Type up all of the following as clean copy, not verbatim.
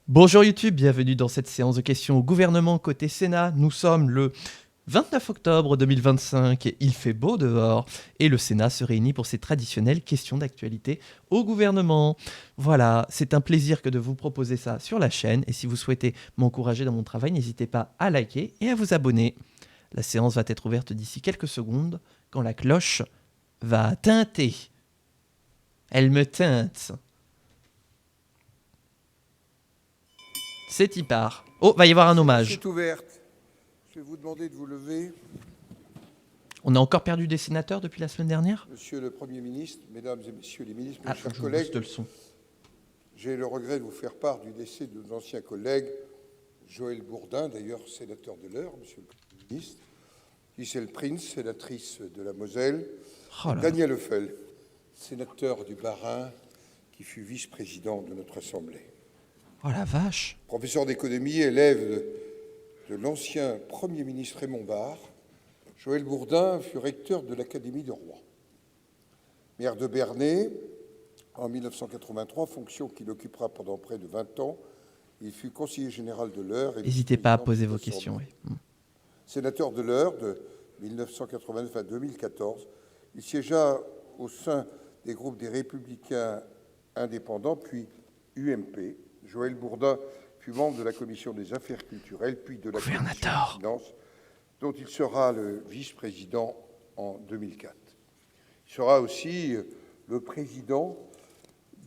Bonjour YouTube, bienvenue dans cette séance de questions au gouvernement côté Sénat. Nous sommes le 29 octobre 2025, il fait beau dehors et le Sénat se réunit pour ses traditionnelles questions d'actualité au gouvernement. Voilà, c'est un plaisir que de vous proposer ça sur la chaîne et si vous souhaitez m'encourager dans mon travail, n'hésitez pas à liker et à vous abonner. La séance va être ouverte d'ici quelques secondes quand la cloche va tinter. Elle me teinte. C'est y part. Oh, va y avoir un hommage. C'est ouverte. Je vais vous demander de vous lever. On a encore perdu des sénateurs depuis la semaine dernière? Monsieur le Premier ministre, Mesdames et Messieurs les ministres, mes Ah, chers je collègues, booste le son. j'ai le regret de vous faire part du décès de nos anciens collègues, Joël Bourdin, d'ailleurs sénateur de l'Eure, Monsieur le Premier ministre, Gisèle Prince, sénatrice de la Moselle, Oh et là. Daniel Leffel, sénateur du Bas-Rhin, qui fut vice-président de notre Assemblée. Oh la vache. Professeur d'économie, élève de l'ancien Premier ministre Raymond Barre, Joël Bourdin fut recteur de l'Académie de Rouen. Maire de Bernay, en 1983, fonction qu'il occupera pendant près de 20 ans, il fut conseiller général de l'Eure. N'hésitez pas à poser vos questions. Oui. Sénateur de l'Eure de 1989 à 2014, il siégea au sein des groupes des Républicains indépendants, puis UMP. Joël Bourdin fut membre de la commission des affaires culturelles, puis de la commission des finances, dont il sera le vice-président en 2004. Il sera aussi le président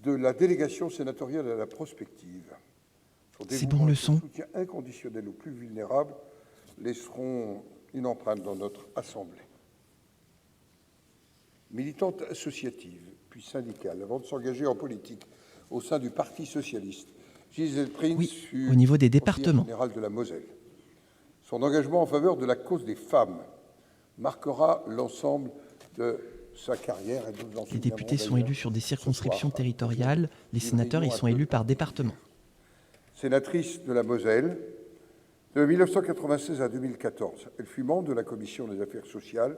de la délégation sénatoriale à la prospective. C'est bon le son. Son soutien inconditionnel aux plus vulnérables laisseront une empreinte dans notre Assemblée. Militante associative, puis syndicale, avant de s'engager en politique au sein du Parti socialiste, Gisèle Prince fut au niveau des départements générale de la Moselle. Son engagement en faveur de la cause des femmes marquera l'ensemble de sa carrière. Les députés sont élus sur des circonscriptions territoriales, les sénateurs y sont élus par département. Sénatrice de la Moselle, de 1996 à 2014, elle fut membre de la Commission des affaires sociales,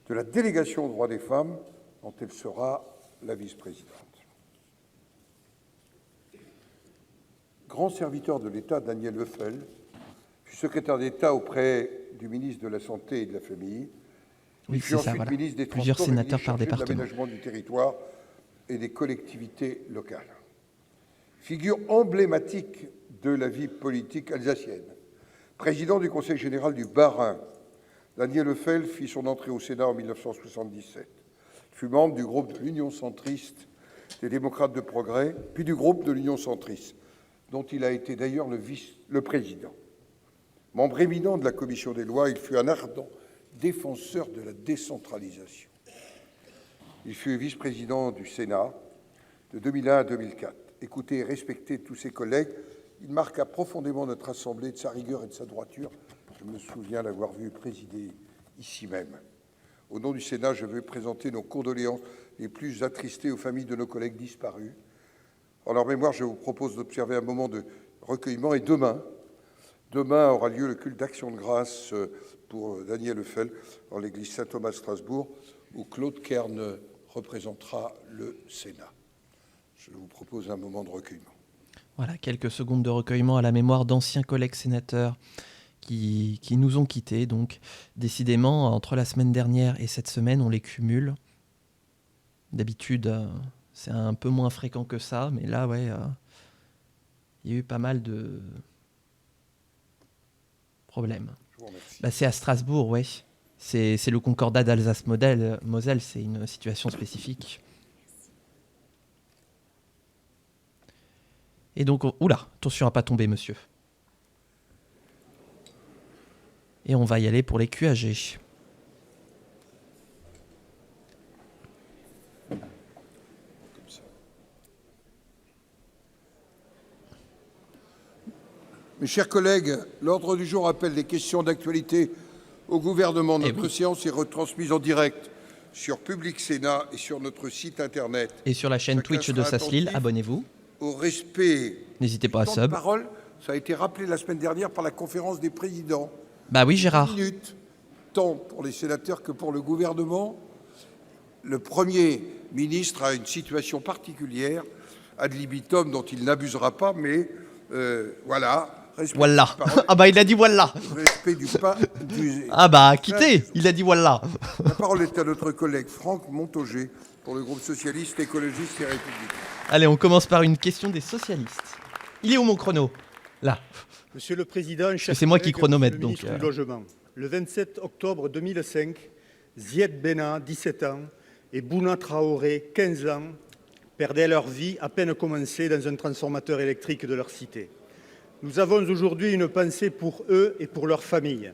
de la délégation aux droits des femmes, dont elle sera la vice-présidente. Grand serviteur de l'État, Daniel Leffel fut secrétaire d'État auprès du ministre de la Santé et de la Famille. Oui, c'est ça, voilà. Ministre des Plusieurs Transports sénateurs par de département. l'aménagement du territoire et des collectivités locales. Figure emblématique de la vie politique alsacienne. Président du Conseil général du Bas-Rhin, Daniel Leffel fit son entrée au Sénat en 1977. Il fut membre du groupe de l'Union centriste des démocrates de progrès, puis du groupe de l'Union centriste, dont il a été d'ailleurs le président. Membre éminent de la commission des lois, il fut un ardent défenseur de la décentralisation. Il fut vice-président du Sénat de 2001 à 2004. Écouté et respecté de tous ses collègues, il marqua profondément notre Assemblée de sa rigueur et de sa droiture. Je me souviens l'avoir vu présider ici même. Au nom du Sénat, je veux présenter nos condoléances les plus attristées aux familles de nos collègues disparus. En leur mémoire, je vous propose d'observer un moment de recueillement. Et demain aura lieu le culte d'action de grâce pour Daniel Leffel dans l'église Saint-Thomas de Strasbourg, où Claude Kern représentera le Sénat. Je vous propose un moment de recueillement. Voilà, quelques secondes de recueillement à la mémoire d'anciens collègues sénateurs qui nous ont quittés. Donc, décidément, entre la semaine dernière et cette semaine, on les cumule. D'habitude, c'est un peu moins fréquent que ça, mais là, ouais, il y a eu pas mal de problèmes. Bah, c'est à Strasbourg, ouais. C'est le concordat d'Alsace-Moselle, c'est une situation spécifique. Et donc, oula, attention à pas tomber, monsieur. Et on va y aller pour les QAG. Mes chers collègues, l'ordre du jour appelle les questions d'actualité au gouvernement. Notre séance est retransmise en direct sur Public Sénat et sur notre site internet. Et sur la chaîne Twitch de Saslil, abonnez-vous. Au respect. N'hésitez pas à sub. Parole, ça a été rappelé la semaine dernière par la conférence des présidents. Bah oui, Gérard. 10 minutes, tant pour les sénateurs que pour le gouvernement. Le Premier ministre a une situation particulière, ad libitum, dont il n'abusera pas, mais Voilà. Respect Voilà. des paroles, Ah bah il a dit voilà. respect du pas. Ah bah quittez, il a dit voilà. La parole est à notre collègue Franck Montaugé pour le groupe socialiste, écologiste et républicain. Allez, on commence par une question des socialistes. Il est où mon chrono? Là. Monsieur le Président, chers C'est moi qui collègues, chronomètre, Monsieur le ministre du Logement, le 27 octobre 2005, Zied Benna, 17 ans, et Bouna Traoré, 15 ans, perdaient leur vie à peine commencée dans un transformateur électrique de leur cité. Nous avons aujourd'hui une pensée pour eux et pour leurs familles.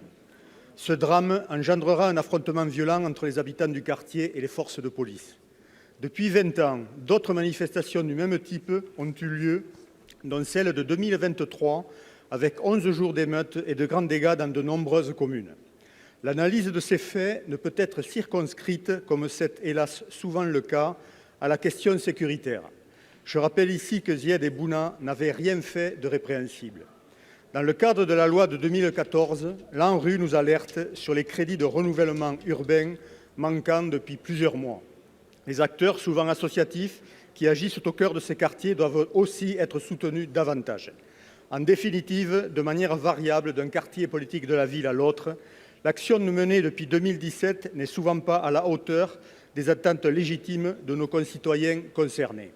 Ce drame engendrera un affrontement violent entre les habitants du quartier et les forces de police. Depuis 20 ans, d'autres manifestations du même type ont eu lieu, dont celle de 2023, avec 11 jours d'émeutes et de grands dégâts dans de nombreuses communes. L'analyse de ces faits ne peut être circonscrite, comme c'est hélas souvent le cas, à la question sécuritaire. Je rappelle ici que Zied et Bouna n'avaient rien fait de répréhensible. Dans le cadre de la loi de 2014, l'ANRU nous alerte sur les crédits de renouvellement urbain manquant depuis plusieurs mois. Les acteurs, souvent associatifs, qui agissent au cœur de ces quartiers doivent aussi être soutenus davantage. En définitive, de manière variable d'un quartier politique de la ville à l'autre, l'action menée depuis 2017 n'est souvent pas à la hauteur des attentes légitimes de nos concitoyens concernés.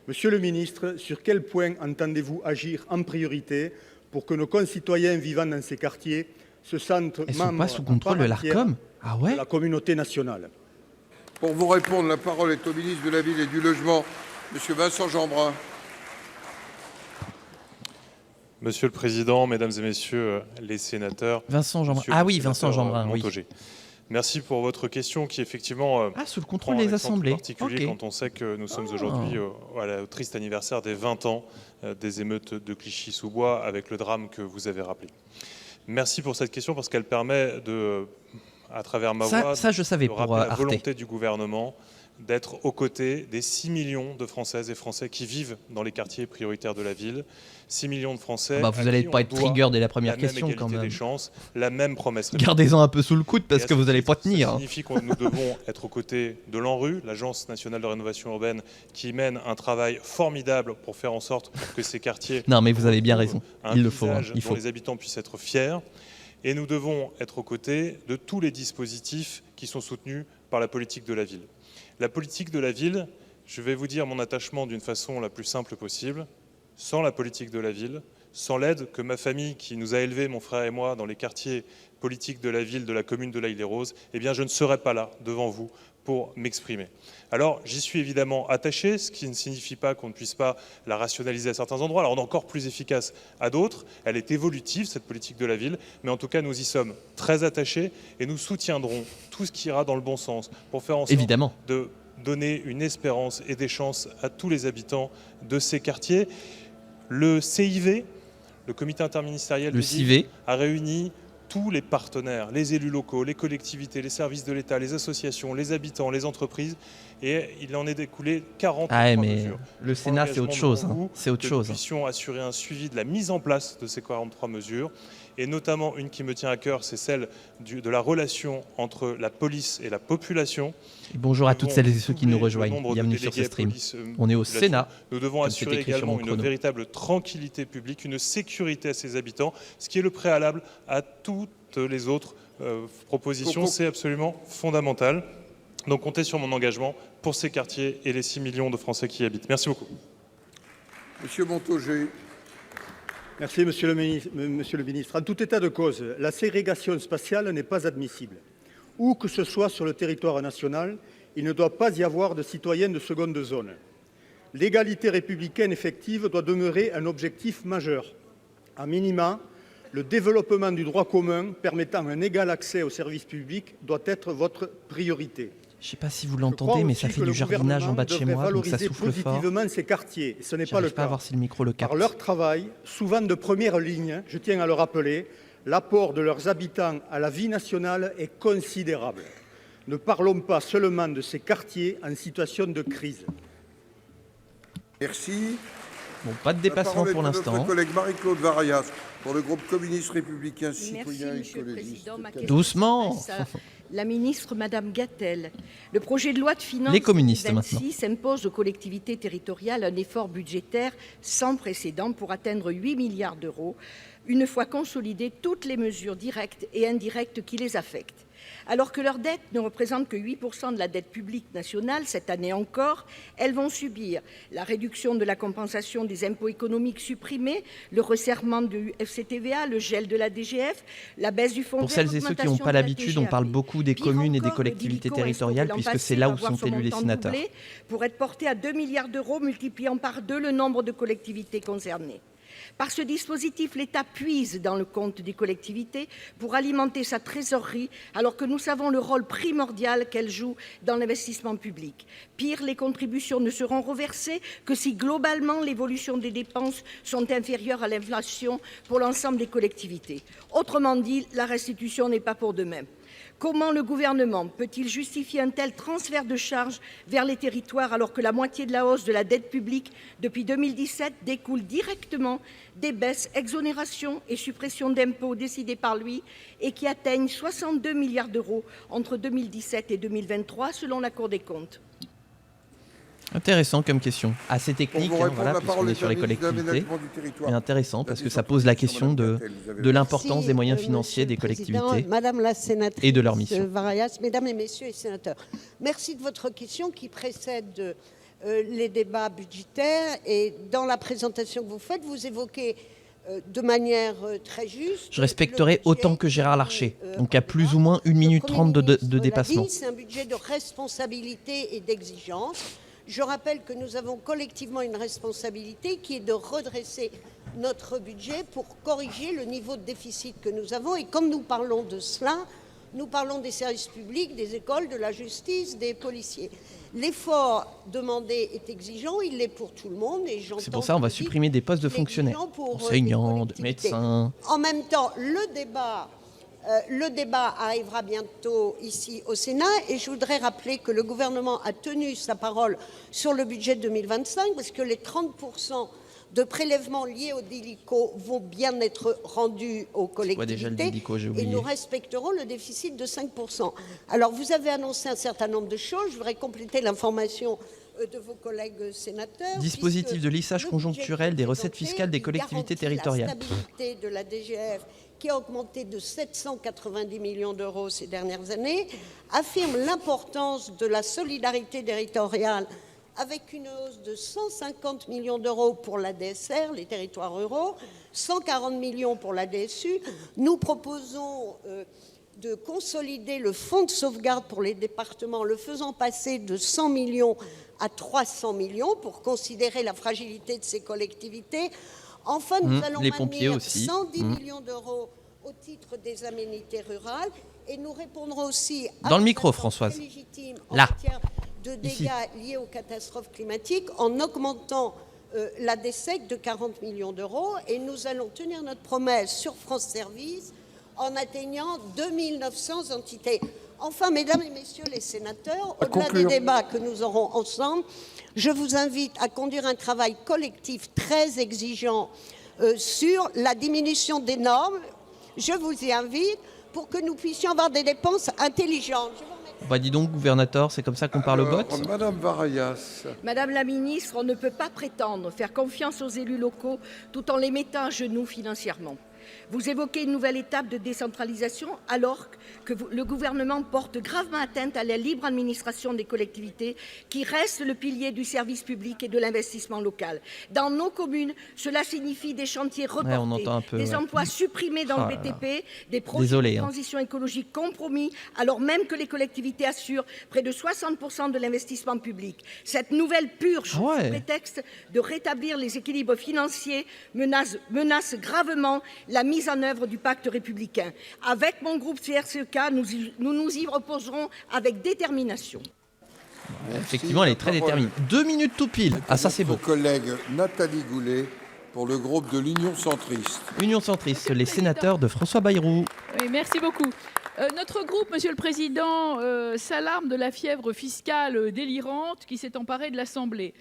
Monsieur le ministre, sur quel point entendez-vous agir en priorité pour que nos concitoyens vivant dans ces quartiers se sentent membres pas sous contrôle de l'Arcom? Ah ouais? de la communauté nationale? Pour vous répondre, la parole est au ministre de la Ville et du Logement, Monsieur Vincent Jeanbrun. Monsieur le Président, Mesdames et Messieurs les sénateurs. Vincent Jeanbrun. Ah oui, Vincent Jeanbrun, oui. Merci pour votre question qui effectivement sous le contrôle des assemblées. Particulier quand on sait que nous sommes aujourd'hui au triste anniversaire des 20 ans des émeutes de Clichy-sous-Bois avec le drame que vous avez rappelé. Merci pour cette question parce qu'elle permet de, à travers ma voix, je savais de pour rappeler la Arte. volonté du gouvernement d'être aux côtés des 6 millions de Françaises et Français qui vivent dans les quartiers prioritaires de la ville. 6 millions de Français. Vous n'allez pas être trigger dès la première question quand même. Des chances, la même promesse. Gardez-en un peu sous le coude parce que vous n'allez pas tenir. Ça signifie que nous devons être aux côtés de l'ANRU, l'Agence nationale de rénovation urbaine, qui mène un travail formidable pour faire en sorte que ces quartiers. Non, mais vous avez bien raison. Il le faut. Il faut. Dont les habitants puissent être fiers. Et nous devons être aux côtés de tous les dispositifs qui sont soutenus par la politique de la ville. La politique de la ville, je vais vous dire mon attachement d'une façon la plus simple possible. Sans la politique de la ville, sans l'aide que ma famille, qui nous a élevés, mon frère et moi, dans les quartiers politiques de la ville, de la commune de l'Aille-les-Roses, eh bien je ne serais pas là devant vous pour m'exprimer. Alors j'y suis évidemment attaché, ce qui ne signifie pas qu'on ne puisse pas la rationaliser à certains endroits, la rendre encore plus efficace à d'autres. Elle est évolutive, cette politique de la ville, mais en tout cas nous y sommes très attachés et nous soutiendrons tout ce qui ira dans le bon sens pour faire en sorte de donner une espérance et des chances à tous les habitants de ces quartiers. Le CIV, le comité interministériel du CIV, a réuni tous les partenaires, les élus locaux, les collectivités, les services de l'État, les associations, les habitants, les entreprises, et il en est découlé 40 mesures. Le Sénat, c'est autre chose. C'est autre chose. Nous puissions assurer un suivi de la mise en place de ces 43 mesures, et notamment une qui me tient à cœur, c'est celle de la relation entre la police et la population. Et bonjour à toutes celles et ceux qui nous rejoignent. Bienvenue sur ce stream. On est au Sénat. Nous devons assurer également une véritable tranquillité publique, une sécurité à ses habitants, ce qui est le préalable à toutes les autres propositions. C'est absolument fondamental. Donc comptez sur mon engagement pour ces quartiers et les 6 millions de Français qui y habitent. Merci beaucoup. Monsieur Montaugé. Merci, monsieur le ministre. En tout état de cause, la ségrégation spatiale n'est pas admissible. Où que ce soit sur le territoire national, il ne doit pas y avoir de citoyens de seconde zone. L'égalité républicaine effective doit demeurer un objectif majeur. À minima, le développement du droit commun permettant un égal accès aux services publics doit être votre priorité. Je ne sais pas si vous l'entendez, mais ça fait du jardinage en bas de chez moi, donc ça souffle fort. Positivement ces quartiers. Ce n'est pas le cas. À voir si le micro le capte. Par leur travail, souvent de première ligne, je tiens à le rappeler, l'apport de leurs habitants à la vie nationale est considérable. Ne parlons pas seulement de ces quartiers en situation de crise. Merci. Bon, pas de dépassement pour l'instant. Notre collègue Marie-Claude Varayas pour le groupe communiste républicain citoyen écologiste. Doucement. la ministre Madame Gatel, le projet de loi de finances Les communistes, 2026 impose aux collectivités territoriales un effort budgétaire sans précédent pour atteindre 8 milliards d'euros, une fois consolidées toutes les mesures directes et indirectes qui les affectent. Alors que leur dette ne représente que 8% de la dette publique nationale, cette année encore, elles vont subir la réduction de la compensation des impôts économiques supprimés, le resserrement du FCTVA, le gel de la DGF, la baisse du fonds Pour vert, celles et ceux qui n'ont l'augmentation pas de la l'habitude, on parle TGAP. beaucoup des Pire communes et des encore, le collectivités Dilico territoriales, reste puisque l'an c'est passé là va où voir sont son élus les montant sénateurs. doubler pour être porté à 2 milliards d'euros, multipliant par 2 le nombre de collectivités concernées. Par ce dispositif, l'État puise dans le compte des collectivités pour alimenter sa trésorerie, alors que nous savons le rôle primordial qu'elle joue dans l'investissement public. Pire, les contributions ne seront reversées que si globalement l'évolution des dépenses sont inférieures à l'inflation pour l'ensemble des collectivités. Autrement dit, la restitution n'est pas pour demain. Comment le gouvernement peut-il justifier un tel transfert de charges vers les territoires alors que la moitié de la hausse de la dette publique depuis 2017 découle directement des baisses, exonérations et suppressions d'impôts décidées par lui et qui atteignent 62 milliards d'euros entre 2017 et 2023 selon la Cour des comptes? Intéressant comme question. Assez technique, Pour vous répondre, voilà, la puisqu'on parole est est sur à les la ministre de collectivités. l'Aménagement du Territoire. Mais intéressant parce que ça Madame pose la question de Gatel, vous avez l'importance des moyens financiers des Monsieur le Président, collectivités. Madame la sénatrice et de leur mission. Varayas, Mesdames et Messieurs les sénateurs, merci de votre question qui précède les débats budgétaires. Et dans la présentation que vous faites, vous évoquez de manière très juste. Je respecterai autant que Gérard Larcher, donc à plus ou moins 1 minute 30 de dépassement. C'est un budget de responsabilité et d'exigence. Je rappelle que nous avons collectivement une responsabilité qui est de redresser notre budget pour corriger le niveau de déficit que nous avons. Et comme nous parlons de cela, nous parlons des services publics, des écoles, de la justice, des policiers. L'effort demandé est exigeant, il l'est pour tout le monde. C'est pour ça qu'on va supprimer des postes de fonctionnaires, enseignants, de médecins. En même temps, le débat arrivera bientôt ici au Sénat et je voudrais rappeler que le gouvernement a tenu sa parole sur le budget de 2025 parce que les 30% de prélèvements liés au Dilico vont bien être rendus aux collectivités déjà le Dilico, j'ai et oublié. nous respecterons le déficit de 5%. Alors vous avez annoncé un certain nombre de choses, je voudrais compléter l'information de vos collègues sénateurs. Dispositif de lissage Le conjoncturel budget des recettes présenté, fiscales des il collectivités garantit territoriales. La stabilité de la DGF qui a augmenté de 790 millions d'euros ces dernières années, affirme l'importance de la solidarité territoriale avec une hausse de 150 millions d'euros pour la DSR, les territoires ruraux, 140 millions pour la DSU. Nous proposons de consolider le fonds de sauvegarde pour les départements, le faisant passer de 100 millions à 300 millions pour considérer la fragilité de ces collectivités. Enfin, nous allons les pompiers maintenir aussi. 110 millions d'euros au titre des aménités rurales et nous répondrons aussi à Dans le des micro, attentes Françoise. très légitimes en Là. matière de dégâts Ici. liés aux catastrophes climatiques en augmentant la DSEC de 40 millions d'euros et nous allons tenir notre promesse sur France Service en atteignant 2900 entités. Enfin, mesdames et messieurs les sénateurs, au-delà des débats que nous aurons ensemble, je vous invite à conduire un travail collectif très exigeant sur la diminution des normes. Je vous y invite pour que nous puissions avoir des dépenses intelligentes. Je vous remercie. Bah dis donc, gouvernateur, c'est comme ça qu'on parle au bot. Madame Varayas. Madame la ministre, on ne peut pas prétendre faire confiance aux élus locaux tout en les mettant à genoux financièrement. Vous évoquez une nouvelle étape de décentralisation alors que le gouvernement porte gravement atteinte à la libre administration des collectivités qui reste le pilier du service public et de l'investissement local. Dans nos communes, cela signifie des chantiers reportés, on entend un peu, des ouais. emplois supprimés dans Ah le là là. BTP, des projets Désolé, de hein. transition écologique compromis alors même que les collectivités assurent près de 60% de l'investissement public. Cette nouvelle purge, Ah ouais. sous prétexte de rétablir les équilibres financiers, menace gravement la mise en œuvre du pacte républicain. Avec mon groupe CRCK, nous nous y opposerons avec détermination. Effectivement, elle est très déterminée. 2 minutes tout pile. Ah, ça, c'est beau. Notre collègue Nathalie Goulet pour le groupe de l'Union centriste. Union centriste, les sénateurs de François Bayrou. Oui, merci beaucoup. Notre groupe, Monsieur le Président, s'alarme de la fièvre fiscale délirante qui s'est emparée de l'Assemblée.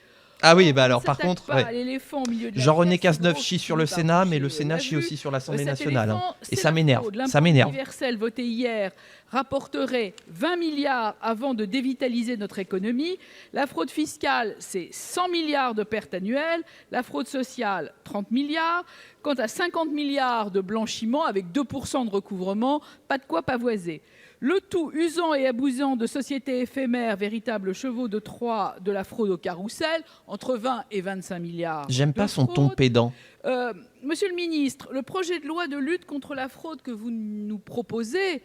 Ah oui, bah alors On par s'attaque contre, pas ouais. à l'éléphant au milieu de la Jean-René pièce, Cazeneuve gros, chie qui sur le va Sénat, mais chier, le on Sénat l'a chie vu. aussi sur l'Assemblée Cet nationale. éléphant, Et c'est ça la m'énerve. fraude. Ça L'impôt m'énerve. universel voté hier rapporterait 20 milliards avant de dévitaliser notre économie. La fraude fiscale, c'est 100 milliards de pertes annuelles. La fraude sociale, 30 milliards. Quant à 50 milliards de blanchiment avec 2% de recouvrement, pas de quoi pavoiser. Le tout usant et abusant de sociétés éphémères, véritables chevaux de Troie de la fraude au carrousel, entre 20 et 25 milliards. J'aime de pas son ton fraude. pédant. Monsieur le ministre, le projet de loi de lutte contre la fraude que vous nous proposez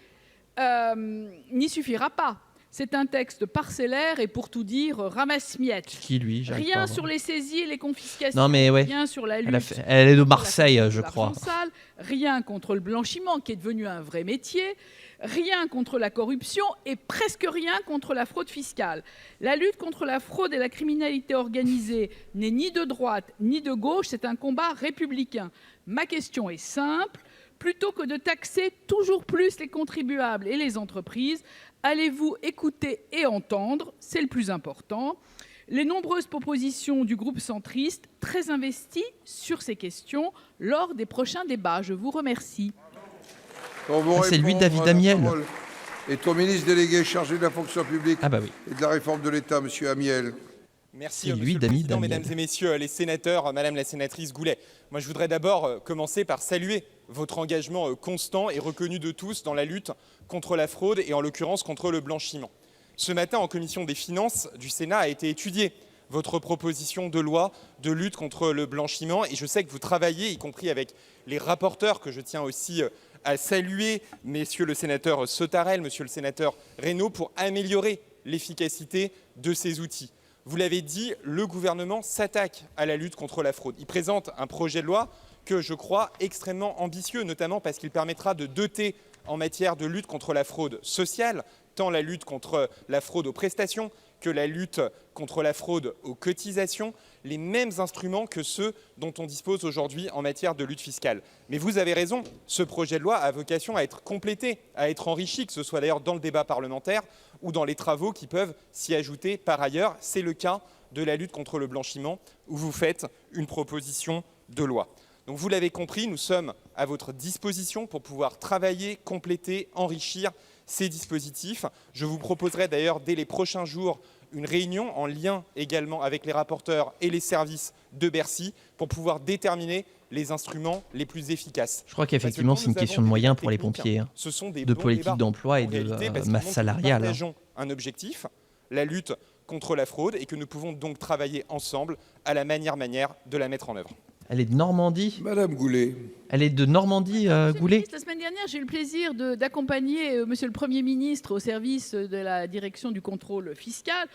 n'y suffira pas. C'est un texte parcellaire et pour tout dire, ramasse-miettes. Qui lui j'arrive pas à Rien voir. sur les saisies et les confiscations. Non, mais ouais. Rien sur la lutte. Elle est de contre la Marseille, fraude je de crois. l'argent sale, rien contre le blanchiment qui est devenu un vrai métier, rien contre la corruption et presque rien contre la fraude fiscale. La lutte contre la fraude et la criminalité organisée n'est ni de droite ni de gauche, c'est un combat républicain. Ma question est simple. Plutôt que de taxer toujours plus les contribuables et les entreprises, allez-vous écouter et entendre, c'est le plus important, les nombreuses propositions du groupe centriste très investi sur ces questions lors des prochains débats? Je vous remercie. C'est lui, David Amiel. Est au ministre délégué chargé de la fonction publique Ah bah oui. et de la réforme de l'État, monsieur Amiel. Merci, C'est Monsieur lui, le David Président, Amiel. Mesdames et Messieurs les sénateurs, Madame la sénatrice Goulet. Moi, je voudrais d'abord commencer par saluer votre engagement constant et reconnu de tous dans la lutte contre la fraude et en l'occurrence contre le blanchiment. Ce matin, en commission des finances du Sénat, a été étudiée votre proposition de loi de lutte contre le blanchiment et je sais que vous travaillez, y compris avec les rapporteurs que je tiens aussi à saluer, messieurs le sénateur Sautarel, monsieur le sénateur Reynaud, pour améliorer l'efficacité de ces outils. Vous l'avez dit, le gouvernement s'attaque à la lutte contre la fraude. Il présente un projet de loi que je crois extrêmement ambitieux, notamment parce qu'il permettra de doter en matière de lutte contre la fraude sociale, tant la lutte contre la fraude aux prestations que la lutte contre la fraude aux cotisations, les mêmes instruments que ceux dont on dispose aujourd'hui en matière de lutte fiscale. Mais vous avez raison, ce projet de loi a vocation à être complété, à être enrichi, que ce soit d'ailleurs dans le débat parlementaire ou dans les travaux qui peuvent s'y ajouter par ailleurs. C'est le cas de la lutte contre le blanchiment, où vous faites une proposition de loi. Donc vous l'avez compris, nous sommes à votre disposition pour pouvoir travailler, compléter, enrichir ces dispositifs. Je vous proposerai d'ailleurs dès les prochains jours une réunion en lien également avec les rapporteurs et les services de Bercy pour pouvoir déterminer les instruments les plus efficaces. Je crois qu'effectivement, c'est une question de moyens pour les pompiers, hein, Ce sont des de bons politique débats, d'emploi et en de réalité, parce masse qu'ils montrent que salariale. Nous partageons un objectif, la lutte contre la fraude, et que nous pouvons donc travailler ensemble à la manière de la mettre en œuvre. Elle est de Normandie. Madame Goulet. Elle est de Normandie, Monsieur le Goulet. ministre, la semaine dernière, j'ai eu le plaisir d'accompagner Monsieur le Premier ministre au service de la direction du contrôle fiscal.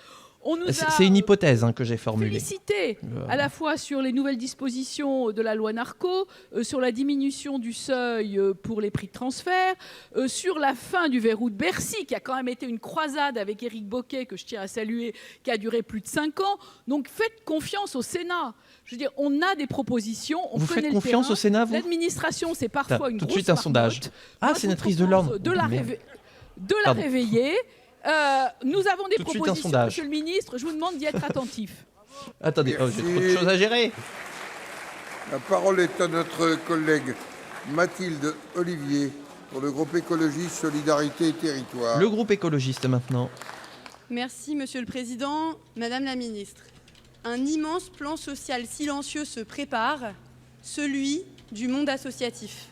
On nous a C'est une hypothèse que j'ai formulée. félicité à la fois sur les nouvelles dispositions de la loi Narco, sur la diminution du seuil pour les prix de transfert, sur la fin du verrou de Bercy, qui a quand même été une croisade avec Éric Bocquet, que je tiens à saluer, qui a duré plus de 5 ans. Donc faites confiance au Sénat. Je veux dire, on a des propositions, on Vous connaît faites le confiance terrain. au Sénat, vous? L'administration, c'est parfois une Tout de grosse suite un sondage. marmotte. Ah, Moi, je vous sénatrice de propose l'Orne. de la Merde. Pardon. Réveiller. Nous avons des Tout de suite un propositions, sondage. monsieur le ministre. Je vous demande d'y être attentif. Attendez, Merci. j'ai trop de choses à gérer. La parole est à notre collègue Mathilde Olivier pour le groupe Écologie, Solidarité et Territoire. Le groupe écologiste maintenant. Merci, Monsieur le Président. Madame la Ministre, un immense plan social silencieux se prépare, celui du monde associatif.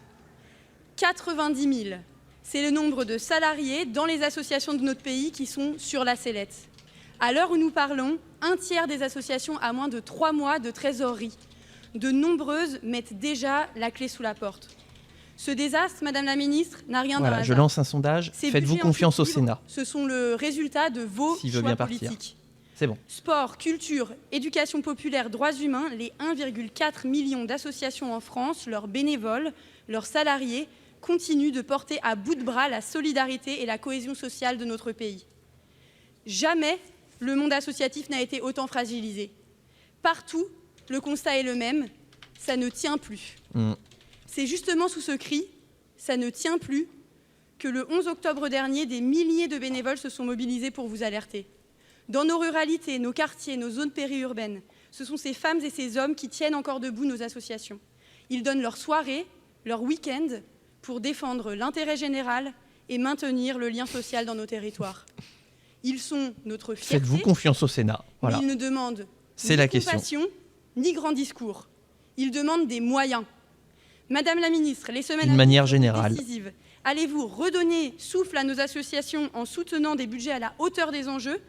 90 000, c'est le nombre de salariés dans les associations de notre pays qui sont sur la sellette. À l'heure où nous parlons, un tiers des associations a moins de 3 mois de trésorerie. De nombreuses mettent déjà la clé sous la porte. Ce désastre, Madame la Ministre, n'a rien d'un Voilà, hasard. je lance un sondage. Ces Faites-vous budgets confiance au en chute libre, Sénat? Ce sont le résultat de vos S'il veut choix bien partir. politiques. C'est bon. Sport, culture, éducation populaire, droits humains, les 1,4 million d'associations en France, leurs bénévoles, leurs salariés, continuent de porter à bout de bras la solidarité et la cohésion sociale de notre pays. Jamais le monde associatif n'a été autant fragilisé. Partout, le constat est le même, ça ne tient plus. C'est justement sous ce cri, ça ne tient plus, que le 11 octobre dernier, des milliers de bénévoles se sont mobilisés pour vous alerter. Dans nos ruralités, nos quartiers, nos zones périurbaines, ce sont ces femmes et ces hommes qui tiennent encore debout nos associations. Ils donnent leur soirée, leur week-end pour défendre l'intérêt général et maintenir le lien social dans nos territoires. Ils sont notre fierté. Faites-vous confiance au Sénat? Voilà. Mais ils ne demandent C'est ni la question. compassion, ni grand discours. Ils demandent des moyens. Madame la ministre, les semaines D'une manière à venir seront générale. décisives. Allez-vous redonner souffle à nos associations en soutenant des budgets à la hauteur des enjeux,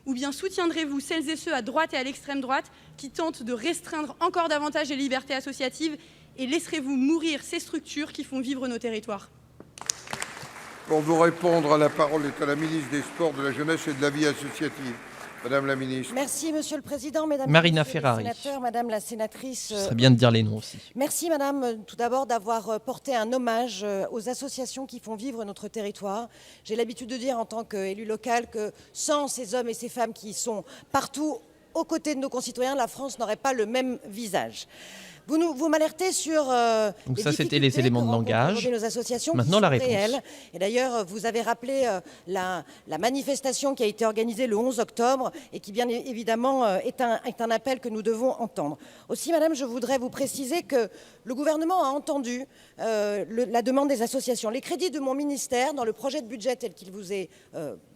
ou bien soutiendrez-vous celles et ceux à droite et à l'extrême droite qui tentent de restreindre encore davantage les libertés associatives, et laisserez-vous mourir ces structures qui font vivre nos territoires? Pour vous répondre, la parole est à la ministre des Sports, de la Jeunesse et de la Vie associative. Madame la ministre. Merci, Monsieur le Président, Mesdames Marina et Messieurs Ferrari. les sénateurs, Madame la sénatrice. Ce serait bien de dire les noms aussi. Merci, Madame, tout d'abord d'avoir porté un hommage aux associations qui font vivre notre territoire. J'ai l'habitude de dire en tant qu'élu local que sans ces hommes et ces femmes qui sont partout aux côtés de nos concitoyens, la France n'aurait pas le même visage. Vous m'alertez sur Donc ça, c'était les éléments de langage. Nos associations Maintenant, qui la sont réponse. réelles. Et d'ailleurs, vous avez rappelé la manifestation qui a été organisée le 11 octobre et qui, bien évidemment, est un appel que nous devons entendre. Aussi, Madame, je voudrais vous préciser que le gouvernement a entendu la demande des associations. Les crédits de mon ministère, dans le projet de budget tel qu'il vous est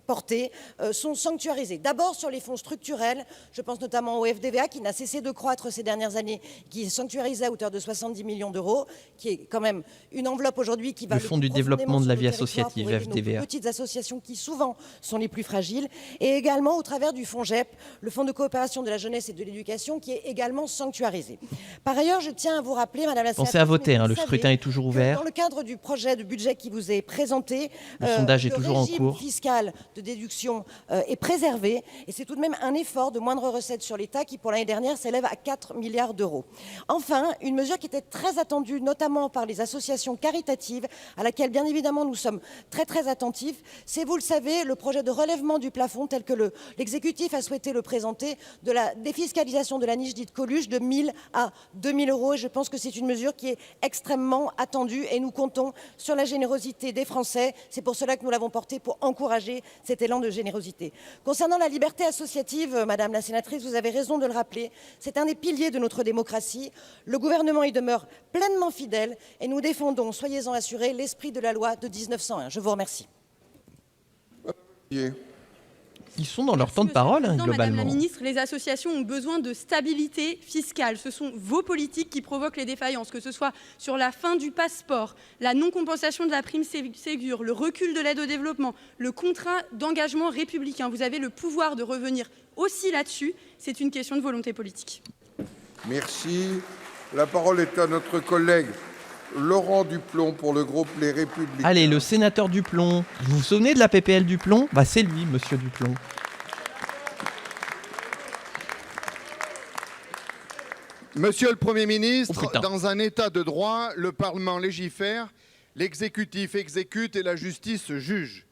portés sont sanctuarisés. D'abord sur les fonds structurels, je pense notamment au FDVA qui n'a cessé de croître ces dernières années, qui est sanctuarisé à hauteur de 70 millions d'euros, qui est quand même une enveloppe aujourd'hui qui va... Le Fonds du développement de la vie associative, FDVA. Nos petites associations qui souvent sont les plus fragiles, et également au travers du FONGEP, le Fonds de coopération de la jeunesse et de l'éducation, qui est également sanctuarisé. Par ailleurs, je tiens à vous rappeler, Madame la sénatrice... Pensez à voter, le scrutin est toujours ouvert. Dans le cadre du projet de budget qui vous est présenté, le sondage est toujours en cours. Fiscal de déduction est préservé et c'est tout de même un effort de moindres recettes sur l'État qui pour l'année dernière s'élève à 4 milliards d'euros. Enfin, une mesure qui était très attendue notamment par les associations caritatives à laquelle bien évidemment nous sommes très attentifs, c'est, vous le savez, le projet de relèvement du plafond tel que l'exécutif a souhaité le présenter, de la défiscalisation de la niche dite Coluche de 1 000 à 2 000 euros, et je pense que c'est une mesure qui est extrêmement attendue et nous comptons sur la générosité des Français. C'est pour cela que nous l'avons porté, pour encourager cet élan de générosité. Concernant la liberté associative, Madame la sénatrice, vous avez raison de le rappeler, c'est un des piliers de notre démocratie. Le gouvernement y demeure pleinement fidèle et nous défendons, soyez-en assurés, l'esprit de la loi de 1901. Je vous remercie. Ils sont dans leur temps de parole, globalement. Madame la ministre, les associations ont besoin de stabilité fiscale. Ce sont vos politiques qui provoquent les défaillances, que ce soit sur la fin du passeport, la non-compensation de la prime Ségur, le recul de l'aide au développement, le contrat d'engagement républicain. Vous avez le pouvoir de revenir aussi là-dessus. C'est une question de volonté politique. Merci. La parole est à notre collègue Laurent Duplomb pour le groupe Les Républicains. Allez, le sénateur Duplomb. Vous vous souvenez de la PPL Duplomb? Bah, c'est lui, monsieur Duplomb. Monsieur le Premier ministre, dans un état de droit, le Parlement légifère, l'exécutif exécute et la justice juge.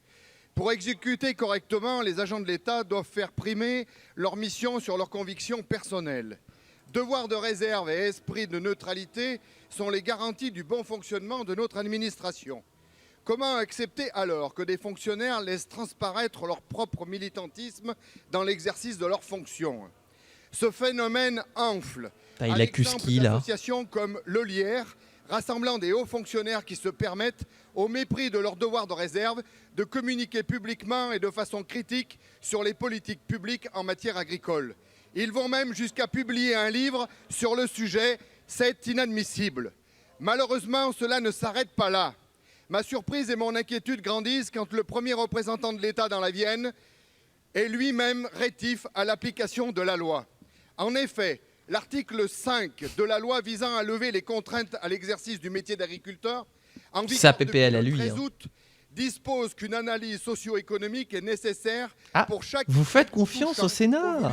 Pour exécuter correctement, les agents de l'État doivent faire primer leur mission sur leurs convictions personnelles. Devoir de réserve et esprit de neutralité sont les garanties du bon fonctionnement de notre administration. Comment accepter alors que des fonctionnaires laissent transparaître leur propre militantisme dans l'exercice de leurs fonctions? Ce phénomène enfle. Il accuse qui, là? D'associations comme le Lierre, rassemblant des hauts fonctionnaires qui se permettent, au mépris de leur devoir de réserve, de communiquer publiquement et de façon critique sur les politiques publiques en matière agricole. Ils vont même jusqu'à publier un livre sur le sujet. C'est inadmissible. Malheureusement, cela ne s'arrête pas là. Ma surprise et mon inquiétude grandissent quand le premier représentant de l'État dans la Vienne est lui-même rétif à l'application de la loi. En effet, l'article 5 de la loi visant à lever les contraintes à l'exercice du métier d'agriculteur, en vigueur depuis le 13 août, dispose qu'une analyse socio-économique est nécessaire pour chaque... Vous faites confiance au Sénat.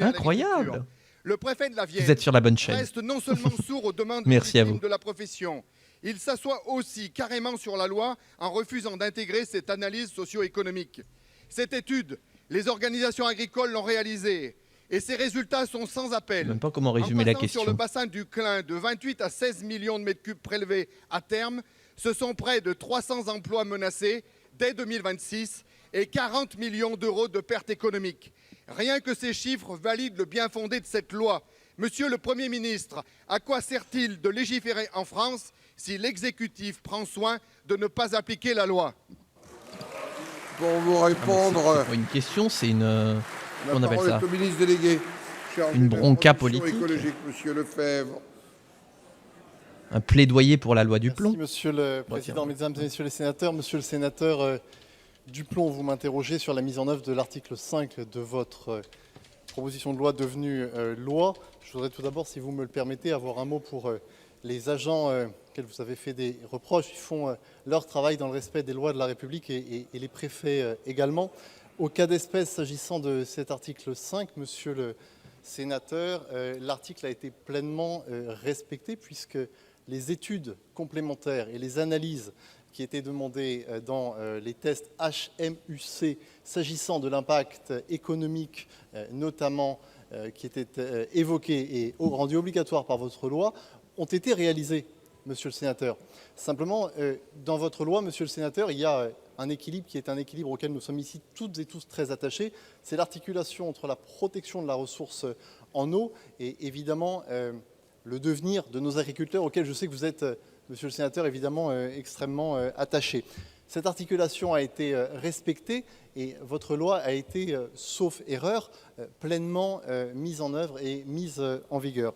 Incroyable. Le préfet de la Vienne Vous êtes sur la bonne chaîne. Reste non seulement sourd aux demandes de la profession, il s'assoit aussi carrément sur la loi en refusant d'intégrer cette analyse socio-économique. Cette étude, les organisations agricoles l'ont réalisée et ses résultats sont sans appel. Je ne sais même pas comment résumer la question. Sur le bassin du Clin, de 28 à 16 millions de mètres cubes prélevés à terme, ce sont près de 300 emplois menacés dès 2026 et 40 millions d'euros de pertes économiques. Rien que ces chiffres valident le bien fondé de cette loi. Monsieur le Premier ministre, à quoi sert-il de légiférer en France si l'exécutif prend soin de ne pas appliquer la loi? Pour vous répondre, Une question, c'est une. la on appelle parole ça est au ministre délégué chargé Une de la bronca transition politique. écologique, Monsieur Lefebvre. un plaidoyer pour la loi du plomb. Merci, Monsieur le Président, Mesdames et Messieurs les sénateurs. Monsieur le sénateur Duplon, vous m'interrogez sur la mise en œuvre de l'article 5 de votre proposition de loi devenue loi. Je voudrais tout d'abord, si vous me le permettez, avoir un mot pour les agents auxquels vous avez fait des reproches. Ils font leur travail dans le respect des lois de la République et les préfets également. Au cas d'espèce, s'agissant de cet article 5, Monsieur le sénateur, l'article a été pleinement respecté puisque les études complémentaires et les analyses qui étaient demandées dans les tests HMUC s'agissant de l'impact économique notamment qui était évoqué et rendu obligatoire par votre loi ont été réalisées, Monsieur le sénateur. Simplement, dans votre loi, Monsieur le sénateur, il y a un équilibre qui est un équilibre auquel nous sommes ici toutes et tous très attachés. C'est l'articulation entre la protection de la ressource en eau et évidemment le devenir de nos agriculteurs auquel je sais que vous êtes, Monsieur le sénateur, évidemment extrêmement attaché. Cette articulation a été respectée et votre loi a été, sauf erreur, pleinement mise en œuvre et mise en vigueur.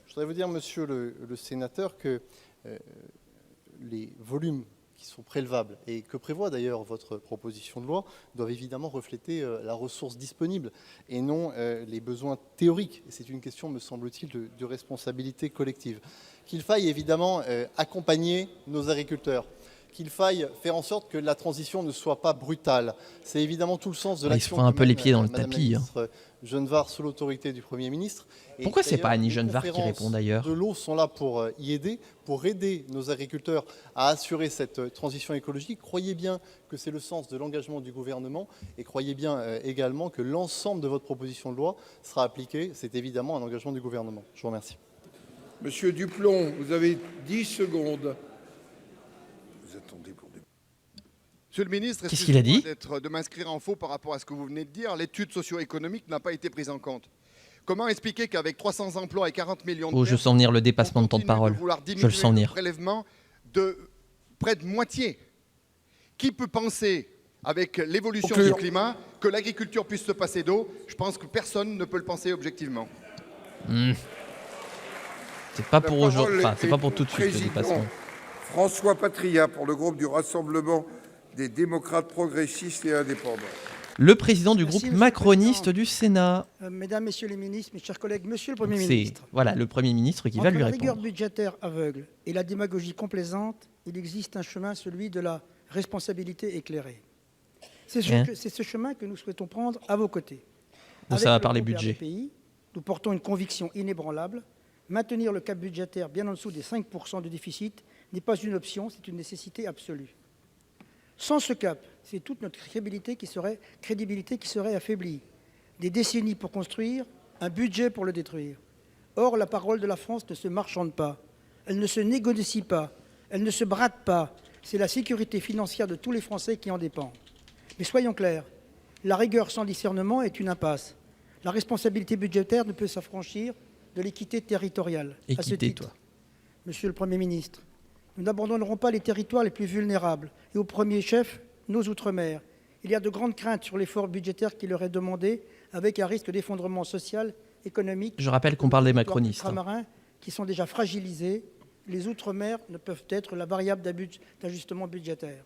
Je voudrais vous dire, Monsieur le sénateur, que les volumes qui sont prélevables et que prévoit d'ailleurs votre proposition de loi doivent évidemment refléter la ressource disponible et non les besoins théoriques. Et c'est une question, me semble-t-il, de responsabilité collective. Qu'il faille évidemment accompagner nos agriculteurs, qu'il faille faire en sorte que la transition ne soit pas brutale. C'est évidemment tout le sens de l'action. Il se prend un peu les pieds dans le Madame tapis. La ministre Genevard, sous l'autorité du Premier ministre. Et Pourquoi c'est pas d'ailleurs, Annie les Genevard qui conférences répond d'ailleurs de l'eau sont là pour y aider, pour aider nos agriculteurs à assurer cette transition écologique. Croyez bien que c'est le sens de l'engagement du gouvernement et croyez bien également que l'ensemble de votre proposition de loi sera appliqué. C'est évidemment un engagement du gouvernement. Je vous remercie. Monsieur Duplon, vous avez 10 secondes. Vous attendez pour des... Monsieur le ministre, Qu'est-ce qu'il a dit ? De m'inscrire en faux par rapport à ce que vous venez de dire. L'étude socio-économique n'a pas été prise en compte. Comment expliquer qu'avec 300 emplois et 40 millions de Oh, je sens venir le dépassement de temps de parole. Je le sens venir. Prélèvement de près de moitié. Qui peut penser, avec l'évolution du climat, que l'agriculture puisse se passer d'eau? Je pense que personne ne peut le penser objectivement. C'est pas pour aujourd'hui. Enfin, c'est pas pour tout de suite le dépassement. François Patria pour le groupe du Rassemblement des démocrates progressistes et indépendants. Le président du Merci, groupe Monsieur le macroniste Président. du Sénat. Mesdames, Messieurs les ministres, mes chers collègues, Monsieur le Premier C'est ministre, voilà le Premier ministre qui va entre lui la rigueur répondre. budgétaire aveugle et la démagogie complaisante, il existe un chemin, celui de la responsabilité éclairée. C'est ce chemin que nous souhaitons prendre à vos côtés. Donc Avec ça va le parler groupe budget. RDPI, nous portons une conviction inébranlable. Maintenir le cap budgétaire bien en dessous des 5% de déficit n'est pas une option, c'est une nécessité absolue. Sans ce cap, c'est toute notre crédibilité qui serait affaiblie. Des décennies pour construire, un budget pour le détruire. Or, la parole de la France ne se marchande pas. Elle ne se négocie pas. Elle ne se brade pas. C'est la sécurité financière de tous les Français qui en dépend. Mais soyons clairs, la rigueur sans discernement est une impasse. La responsabilité budgétaire ne peut s'affranchir de l'équité territoriale. À ce Équité, titre, toi. Monsieur le Premier ministre, nous n'abandonnerons pas les territoires les plus vulnérables, et au premier chef, nos outre-mer. Il y a de grandes craintes sur l'effort budgétaire qui leur est demandé, avec un risque d'effondrement social, économique. Je rappelle qu'on parle des macronistes. Les ultramarins qui sont déjà fragilisés, les outre-mer ne peuvent être la variable d'ajustement budgétaire.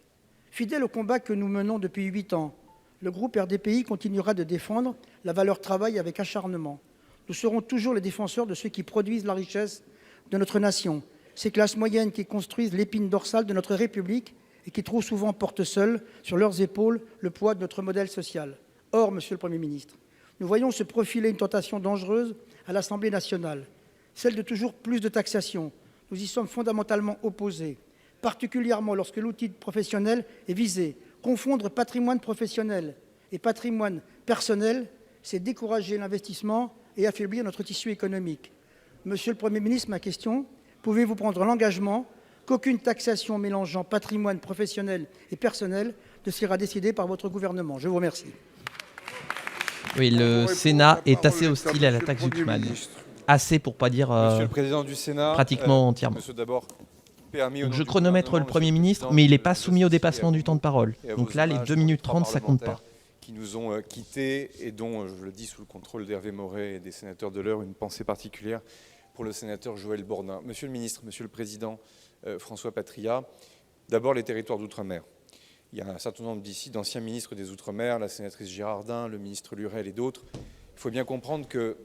Fidèle au combat que nous menons depuis 8 ans, le groupe RDPI continuera de défendre la valeur travail avec acharnement. Nous serons toujours les défenseurs de ceux qui produisent la richesse de notre nation, ces classes moyennes qui construisent l'épine dorsale de notre République et qui trop souvent portent seules sur leurs épaules le poids de notre modèle social. Or, Monsieur le Premier ministre, nous voyons se profiler une tentation dangereuse à l'Assemblée nationale, celle de toujours plus de taxation. Nous y sommes fondamentalement opposés, particulièrement lorsque l'outil professionnel est visé. Confondre patrimoine professionnel et patrimoine personnel, c'est décourager l'investissement et affaiblir notre tissu économique. Monsieur le Premier ministre, ma question, pouvez-vous prendre l'engagement qu'aucune taxation mélangeant patrimoine professionnel et personnel ne sera décidée par votre gouvernement? Je vous remercie. Oui, le Sénat est assez hostile à la taxe Zuckman. Assez pour pas dire Monsieur le Président du Sénat, pratiquement entièrement. monsieur d'abord permis au Donc nom je du chronomètre gouvernement, le Premier monsieur le ministre, Président, mais il n'est de pas soumis au l'associer dépassement à du vous temps de parole. et à Donc vos là, les hommages 2 pour les minutes 3 30, ça compte pas. parlementaires qui nous ont quittés et dont, je le dis sous le contrôle d'Hervé Moret et des sénateurs de l'heure, une pensée particulière pour le sénateur Joël Bourdin. Monsieur le ministre, monsieur le Président François Patriat, d'abord les territoires d'outre-mer. Il y a un certain nombre d'ici d'anciens ministres des Outre-mer, la sénatrice Girardin, le ministre Lurel et d'autres. Il faut bien comprendre que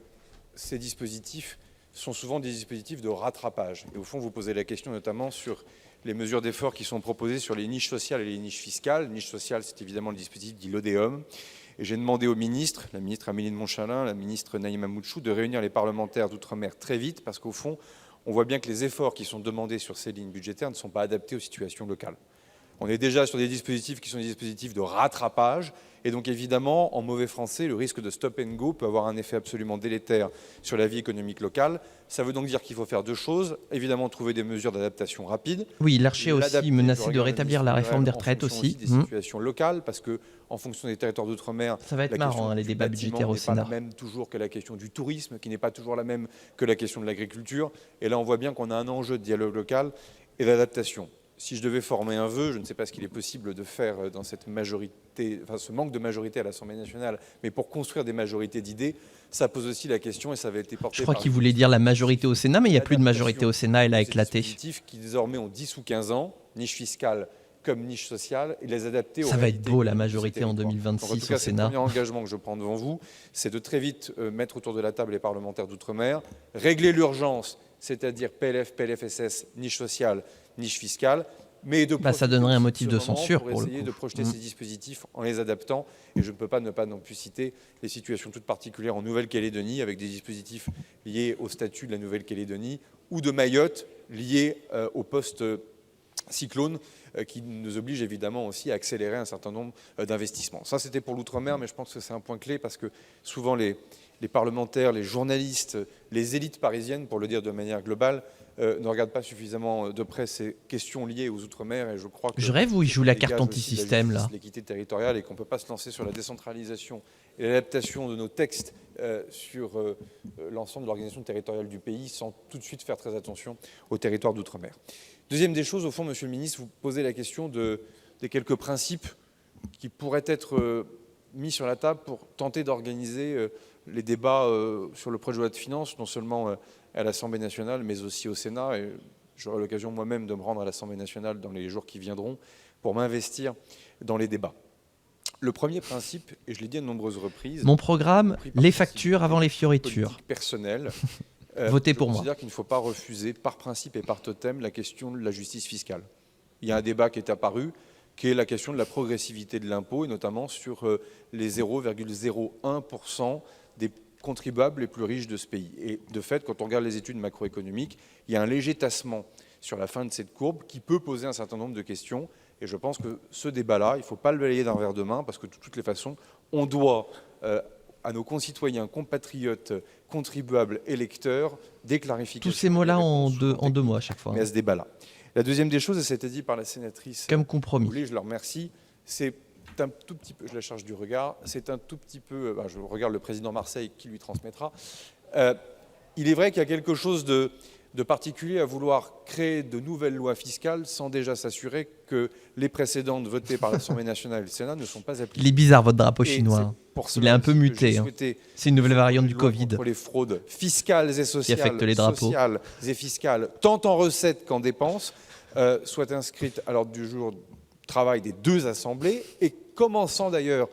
ces dispositifs sont souvent des dispositifs de rattrapage. Et au fond, vous posez la question notamment sur les mesures d'effort qui sont proposées sur les niches sociales et les niches fiscales. Les niches sociales, c'est évidemment le dispositif dit l'ODEOM. Et j'ai demandé aux ministres, la ministre Amélie de Montchalin, la ministre Naïma Moutchou, de réunir les parlementaires d'outre-mer très vite, parce qu'au fond, on voit bien que les efforts qui sont demandés sur ces lignes budgétaires ne sont pas adaptés aux situations locales. On est déjà sur des dispositifs qui sont des dispositifs de rattrapage. Et donc évidemment, en mauvais français, le risque de stop and go peut avoir un effet absolument délétère sur la vie économique locale. Ça veut donc dire qu'il faut faire 2 choses. Évidemment, trouver des mesures d'adaptation rapides. Oui, Larcher aussi menaçait de rétablir la réforme des retraites aussi. Des situations locales, parce que en fonction des territoires d'outre-mer, ça va être marrant, les débats budgétaires au Sénat. N'est pas la même toujours que la question du tourisme, qui n'est pas toujours la même que la question de l'agriculture. Et là, on voit bien qu'on a un enjeu de dialogue local et d'adaptation. Si je devais former un vœu, je ne sais pas ce qu'il est possible de faire dans cette majorité, enfin ce manque de majorité à l'Assemblée nationale, mais pour construire des majorités d'idées, ça pose aussi la question, et ça avait été porté. Je crois qu'il voulait dire la majorité au Sénat, mais il n'y a plus de majorité au Sénat, elle a éclaté. Qui désormais ont 10 ou 15 ans, niche fiscale comme niche sociale, et les adapter aux Ça va être beau la de majorité en territoires. 2026 Donc, en tout cas, au Sénat. Le premier engagement que je prends devant vous, c'est de très vite mettre autour de la table les parlementaires d'outre-mer, régler l'urgence, c'est-à-dire PLF, PLFSS, niche sociale, niche fiscale, mais de ça donnerait un motif de censure pour essayer de projeter ces dispositifs en les adaptant. Et je ne peux pas ne pas non plus citer les situations toutes particulières en Nouvelle-Calédonie, avec des dispositifs liés au statut de la Nouvelle-Calédonie, ou de Mayotte, liés au post-cyclone, qui nous oblige évidemment aussi à accélérer un certain nombre d'investissements. Ça, c'était pour l'outre-mer, mais je pense que c'est un point clé, parce que souvent les parlementaires, les journalistes, les élites parisiennes, pour le dire de manière globale, ne regardent pas suffisamment de près ces questions liées aux Outre-mer, et je crois que... Je rêve où ils jouent la carte anti-système, là. L'équité territoriale, et qu'on ne peut pas se lancer sur la décentralisation et l'adaptation de nos textes sur l'ensemble de l'organisation territoriale du pays sans tout de suite faire très attention aux territoires d'Outre-mer. Deuxième des choses, au fond, Monsieur le Ministre, vous posez la question des quelques principes qui pourraient être mis sur la table pour tenter d'organiser les débats sur le projet de loi de finances, non seulement à l'Assemblée nationale, mais aussi au Sénat. Et j'aurai l'occasion moi-même de me rendre à l'Assemblée nationale dans les jours qui viendront pour m'investir dans les débats. Le premier principe, et je l'ai dit à de nombreuses reprises... Mon programme, les factures avant les fioritures. Personnel. Votez pour moi. Je considère qu'il ne faut pas refuser, par principe et par totem, la question de la justice fiscale. Il y a un débat qui est apparu, qui est la question de la progressivité de l'impôt, et notamment sur les 0,01% des contribuables les plus riches de ce pays. Et de fait, quand on regarde les études macroéconomiques, il y a un léger tassement sur la fin de cette courbe qui peut poser un certain nombre de questions. Et je pense que ce débat-là, il ne faut pas le balayer d'un revers de main, parce que de toutes les façons, on doit à nos concitoyens, compatriotes, contribuables, électeurs, des clarifications. Tous ces mots-là en deux mots à chaque fois. Mais à ce débat-là. La deuxième des choses, et ça a été dit par la sénatrice... Comme compromis. Je le remercie, c'est un tout petit peu, je la charge du regard, c'est un tout petit peu, je regarde le président Marseille qui lui transmettra. Il est vrai qu'il y a quelque chose de particulier à vouloir créer de nouvelles lois fiscales sans déjà s'assurer que les précédentes votées par l'Assemblée nationale et le Sénat ne sont pas appliquées. Il est bizarre votre drapeau chinois. Il est un peu muté. C'est une nouvelle variante du Covid. Pour les fraudes fiscales et sociales, qui affectent les drapeaux. Sociales et fiscales, tant en recettes qu'en dépenses, soit inscrite à l'ordre du jour travail des 2 assemblées, et commençant d'ailleurs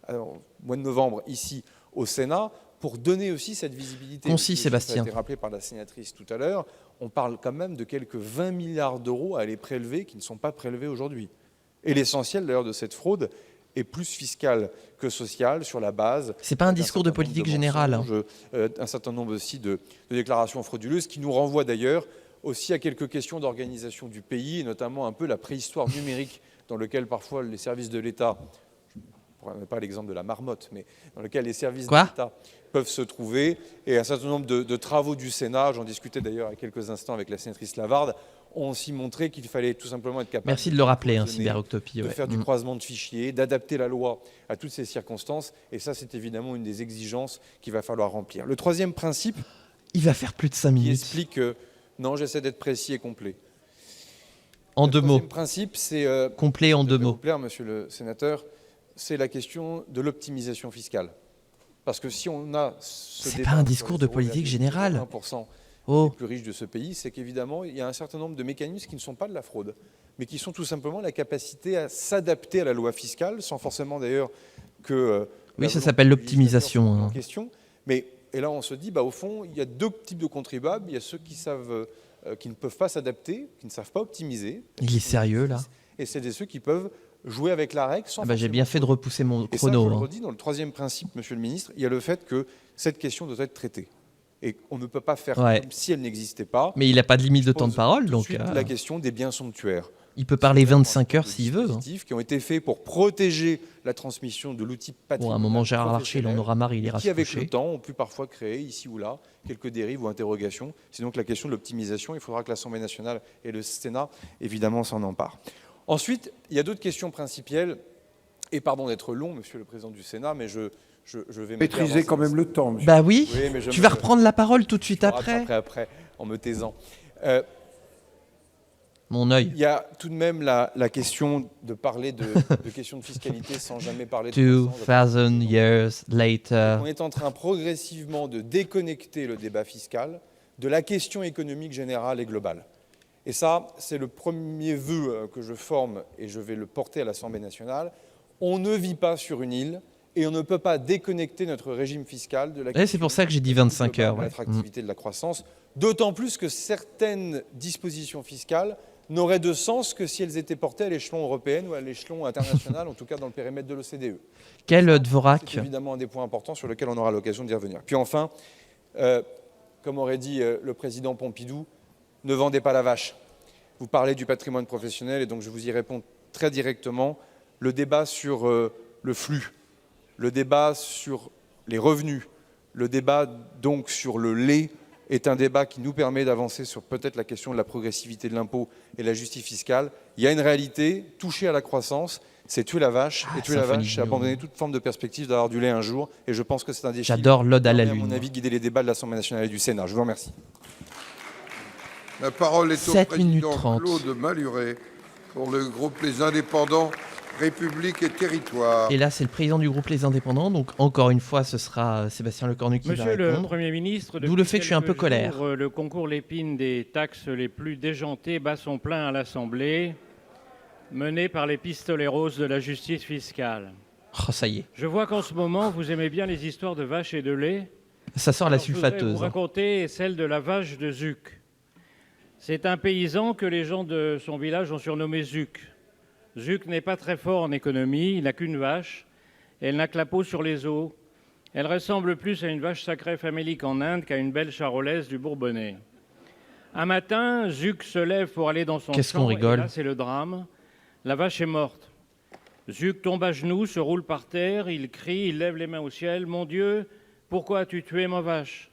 au mois de novembre ici au Sénat, pour donner aussi cette visibilité. Concis, Sébastien. Ça a été rappelé par la sénatrice tout à l'heure, on parle quand même de quelques 20 milliards d'euros à aller prélever qui ne sont pas prélevés aujourd'hui. Et l'essentiel d'ailleurs de cette fraude est plus fiscale que sociale sur la base... C'est pas un discours de politique générale. Un certain nombre aussi de déclarations frauduleuses qui nous renvoient d'ailleurs aussi à quelques questions d'organisation du pays, et notamment un peu la préhistoire numérique dans lequel parfois les services de l'État, je ne prends pas l'exemple de la marmotte, mais dans lequel les services de l'État peuvent se trouver, et un certain nombre de travaux du Sénat, j'en discutais d'ailleurs il y a quelques instants avec la sénatrice Lavarde, ont aussi montré qu'il fallait tout simplement être capable... Merci de le rappeler, Cyberoctopie. De faire du croisement de fichiers, d'adapter la loi à toutes ces circonstances. Et ça, c'est évidemment une des exigences qu'il va falloir remplir. Le troisième principe... Il va faire plus de 5 minutes. Qui explique que... Non, j'essaie d'être précis et complet. En 2 mots. Le troisième principe, c'est... complet en 2 mots. Plaire, monsieur le sénateur, c'est la question de l'optimisation fiscale. Parce que si on a... C'est pas un discours de politique générale. 1% les plus riches de ce pays, c'est qu'évidemment, il y a un certain nombre de mécanismes qui ne sont pas de la fraude, mais qui sont tout simplement la capacité à s'adapter à la loi fiscale, sans forcément d'ailleurs que... oui, ça s'appelle l'optimisation. En question. Mais, et là, on se dit, au fond, il y a 2 types de contribuables. Il y a ceux qui savent, qui ne peuvent pas s'adapter, qui ne savent pas optimiser. Il est sérieux, là. Et c'est ceux qui peuvent jouer avec la règle sans... j'ai bien fait de repousser mon et chrono. Ça, je le redis, dans le troisième principe, monsieur le ministre, il y a le fait que cette question doit être traitée. Et on ne peut pas faire comme si elle n'existait pas. Mais il n'a pas de limite de temps de parole, donc... la question des biens somptuaires. Il peut parler 25 heures s'il veut. Qui ont été faits pour protéger la transmission de l'outil patrimonial. À un moment, Gérard Larcher, il en aura marre, il ira se coucher. Qui, avec le temps, ont pu parfois créer, ici ou là, quelques dérives ou interrogations. C'est donc la question de l'optimisation. Il faudra que l'Assemblée nationale et le Sénat, évidemment, s'en emparent. Ensuite, il y a d'autres questions principielles. Et pardon d'être long, monsieur le président du Sénat, mais je vais maîtriser quand même le temps. Monsieur. Bah oui, tu vas reprendre la parole tout de suite après. Après, en me taisant. Mon œil. Il y a tout de même la question de parler de questions de fiscalité sans jamais parler de 2000 years later. On est en train progressivement de déconnecter le débat fiscal de la question économique générale et globale. Et ça, c'est le premier vœu que je forme et je vais le porter à l'Assemblée nationale. On ne vit pas sur une île et on ne peut pas déconnecter notre régime fiscal de la question. C'est pour ça que j'ai dit 25 heures. De l'attractivité de la croissance, d'autant plus que certaines dispositions fiscales n'auraient de sens que si elles étaient portées à l'échelon européen ou à l'échelon international, en tout cas dans le périmètre de l'OCDE. Quel Dvorak ? C'est évidemment un des points importants sur lesquels on aura l'occasion d'y revenir. Puis enfin, comme aurait dit le président Pompidou, ne vendez pas la vache. Vous parlez du patrimoine professionnel et donc je vous y réponds très directement. Le débat sur le flux, le débat sur les revenus, le débat donc sur le lait est un débat qui nous permet d'avancer sur peut-être la question de la progressivité de l'impôt et la justice fiscale. Il y a une réalité, toucher à la croissance, c'est tuer la vache. Et tuer la vache, c'est abandonner toute forme de perspective d'avoir du lait un jour. Et je pense que c'est un défi. J'adore l'ode à la lune. À mon avis, guider les débats de l'Assemblée nationale et du Sénat. Je vous remercie. La parole est au président Claude Malhuret pour le groupe Les Indépendants, République et Territoires. Et là, c'est le président du groupe Les Indépendants. Donc, encore une fois, ce sera Sébastien Lecornu qui va répondre. Monsieur le Premier ministre, d'où le fait que je suis un peu colère. Le concours Lépine des taxes les plus déjantées bat son plein à l'Assemblée, mené par les pistoleros de la justice fiscale. Oh, ça y est. Je vois qu'en ce moment, vous aimez bien les histoires de vaches et de lait. Ça sort la sulfateuse. Je voudrais vous raconter celle de la vache de Zuc. C'est un paysan que les gens de son village ont surnommé Zuc. Zuc n'est pas très fort en économie, il n'a qu'une vache. Elle n'a que la peau sur les os. Elle ressemble plus à une vache sacrée famélique en Inde qu'à une belle charolaise du Bourbonnais. Un matin, Zuc se lève pour aller dans son champ. Qu'est-ce qu'on rigole ? Et là, c'est le drame. La vache est morte. Zuc tombe à genoux, se roule par terre, il crie, il lève les mains au ciel. « Mon Dieu, pourquoi as-tu tué ma vache ?»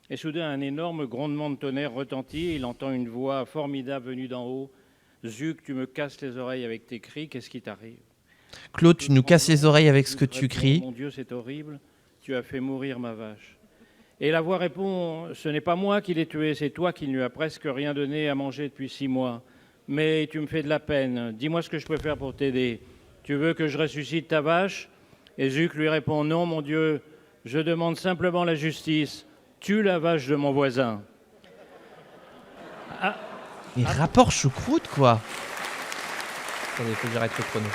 Et soudain, un énorme grondement de tonnerre retentit et il entend une voix formidable venue d'en haut. « Zuc, tu me casses les oreilles avec tes cris, qu'est-ce qui t'arrive ?» Claude, tu nous casses les oreilles avec ce que tu cries. « Mon Dieu, c'est horrible, tu as fait mourir ma vache. » Et la voix répond « Ce n'est pas moi qui l'ai tué, c'est toi qui ne lui as presque rien donné à manger depuis 6 mois. Mais tu me fais de la peine, dis-moi ce que je peux faire pour t'aider. Tu veux que je ressuscite ta vache ?» Et Zuc lui répond « Non, mon Dieu, je demande simplement la justice. Tue la vache de mon voisin. » Les rapports choucroute, quoi. Attendez, il faut que j'arrête le chrono.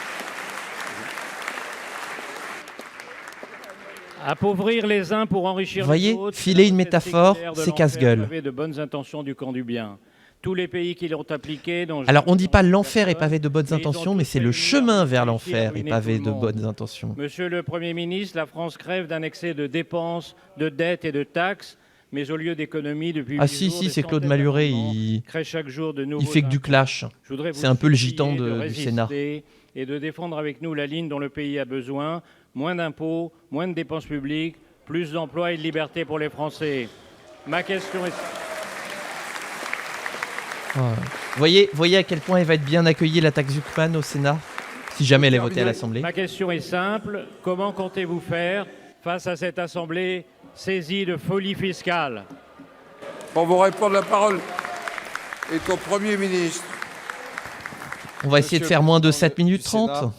Appauvrir les uns pour enrichir les autres. Vous voyez, filer une métaphore, c'est casse-gueule. De bonnes intentions du camp du bien. Tous les pays qui l'ont appliqué... Alors, on ne dit pas l'enfer est pavé de bonnes intentions, mais c'est le chemin vers l'enfer est pavé de bonnes intentions. Monsieur le Premier ministre, la France crève d'un excès de dépenses, de dettes et de taxes, mais au lieu d'économie depuis... Ah si, c'est Claude Malhuret, il fait que du clash. C'est un peu le gitan du Sénat. Et de défendre avec nous la ligne dont le pays a besoin, moins d'impôts, moins de dépenses publiques, plus d'emplois et de liberté pour les Français. Ma question est... Oh. Voyez à quel point elle va être bien accueillie, la taxe Zuckman, au Sénat, si jamais elle est votée à l'Assemblée. Ma question est simple. Comment comptez-vous faire face à cette Assemblée saisie de folie fiscale? Pour vous répondre, la parole est au Premier ministre. On va essayer de faire moins de 7 minutes 30.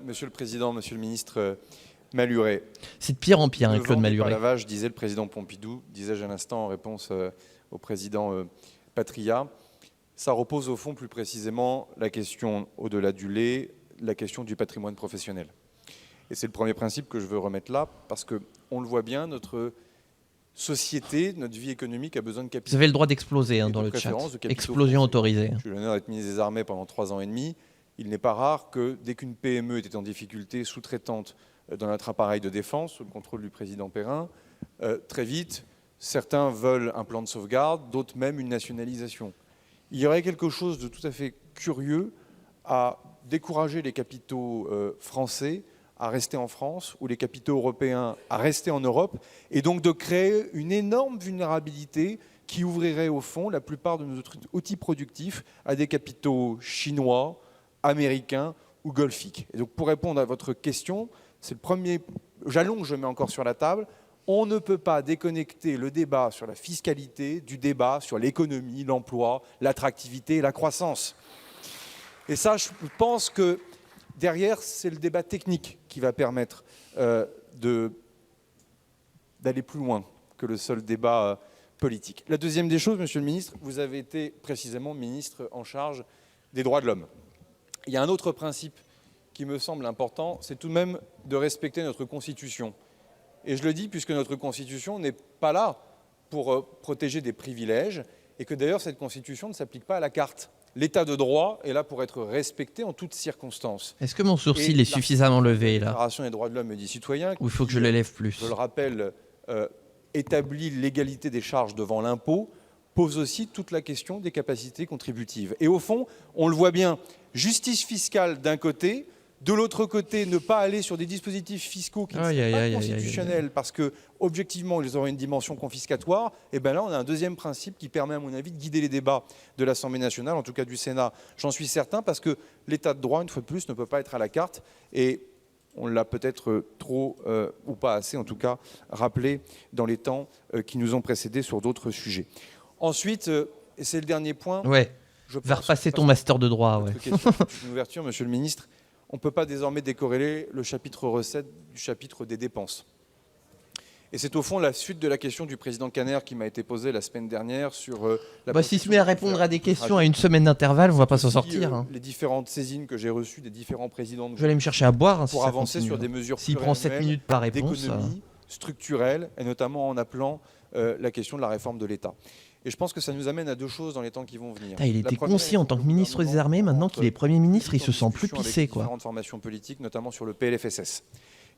Monsieur le Président, Monsieur le Ministre Malhuret. C'est de pire en pire, hein, Claude Malhuret. La vache, disait le Président Pompidou, disais-je à l'instant en réponse au Président Patria. Ça repose au fond plus précisément la question, au-delà du lait, la question du patrimoine professionnel. Et c'est le premier principe que je veux remettre là, parce qu'on le voit bien, notre société, notre vie économique a besoin de capitaux. Vous avez le droit d'exploser dans le chat. Explosion autorisée. J'ai eu l'honneur d'être ministre des Armées pendant 3 ans et demi. Il n'est pas rare que dès qu'une PME était en difficulté, sous-traitante dans notre appareil de défense, sous le contrôle du président Perrin, très vite, certains veulent un plan de sauvegarde, d'autres même une nationalisation. Il y aurait quelque chose de tout à fait curieux à décourager les capitaux français à rester en France ou les capitaux européens à rester en Europe, et donc de créer une énorme vulnérabilité qui ouvrirait au fond la plupart de nos outils productifs à des capitaux chinois, américains ou golfiques. Et donc pour répondre à votre question, c'est le premier jalon que je mets encore sur la table. On ne peut pas déconnecter le débat sur la fiscalité du débat sur l'économie, l'emploi, l'attractivité et la croissance. Et ça, je pense que derrière, c'est le débat technique qui va permettre d'aller plus loin que le seul débat politique. La deuxième des choses, Monsieur le Ministre, vous avez été précisément ministre en charge des droits de l'homme. Il y a un autre principe qui me semble important, c'est tout de même de respecter notre Constitution. Et je le dis puisque notre Constitution n'est pas là pour protéger des privilèges et que d'ailleurs cette Constitution ne s'applique pas à la carte. L'état de droit est là pour être respecté en toutes circonstances. Est-ce que mon sourcil est suffisamment levé là? La Déclaration des droits de l'homme et des citoyens. Ou il faut que je l'élève plus? Je le rappelle, établit l'égalité des charges devant l'impôt, pose aussi toute la question des capacités contributives. Et au fond, on le voit bien, justice fiscale d'un côté, de l'autre côté, ne pas aller sur des dispositifs fiscaux qui ne sont pas constitutionnels parce que, objectivement, ils auraient une dimension confiscatoire. Et bien là, on a un deuxième principe qui permet, à mon avis, de guider les débats de l'Assemblée nationale, en tout cas du Sénat. J'en suis certain, parce que l'état de droit, une fois de plus, ne peut pas être à la carte. Et on l'a peut-être trop, ou pas assez, en tout cas, rappelé dans les temps qui nous ont précédés sur d'autres sujets. Ensuite, et c'est le dernier point... Ouais, va repasser ton master de droit. Ouais. Une ouverture, Monsieur le Ministre. On ne peut pas désormais décorréler le chapitre recettes du chapitre des dépenses. Et c'est au fond la suite de la question du président Caner qui m'a été posée la semaine dernière sur la... S'il se met à répondre à des questions à une semaine d'intervalle, on ne va pas s'en sortir. Les différentes saisines que j'ai reçues des différents présidents... Je vais aller me chercher à boire pour avancer sur des mesures s'il prend 7 minutes par réponse d'économie structurelle, et notamment en appelant la question de la réforme de l'État. Et je pense que ça nous amène à deux choses dans les temps qui vont venir. Il était concis en tant que ministre des Armées, maintenant qu'il est Premier ministre, il se sent plus pissé. Différentes formations politiques, notamment sur le PLFSS.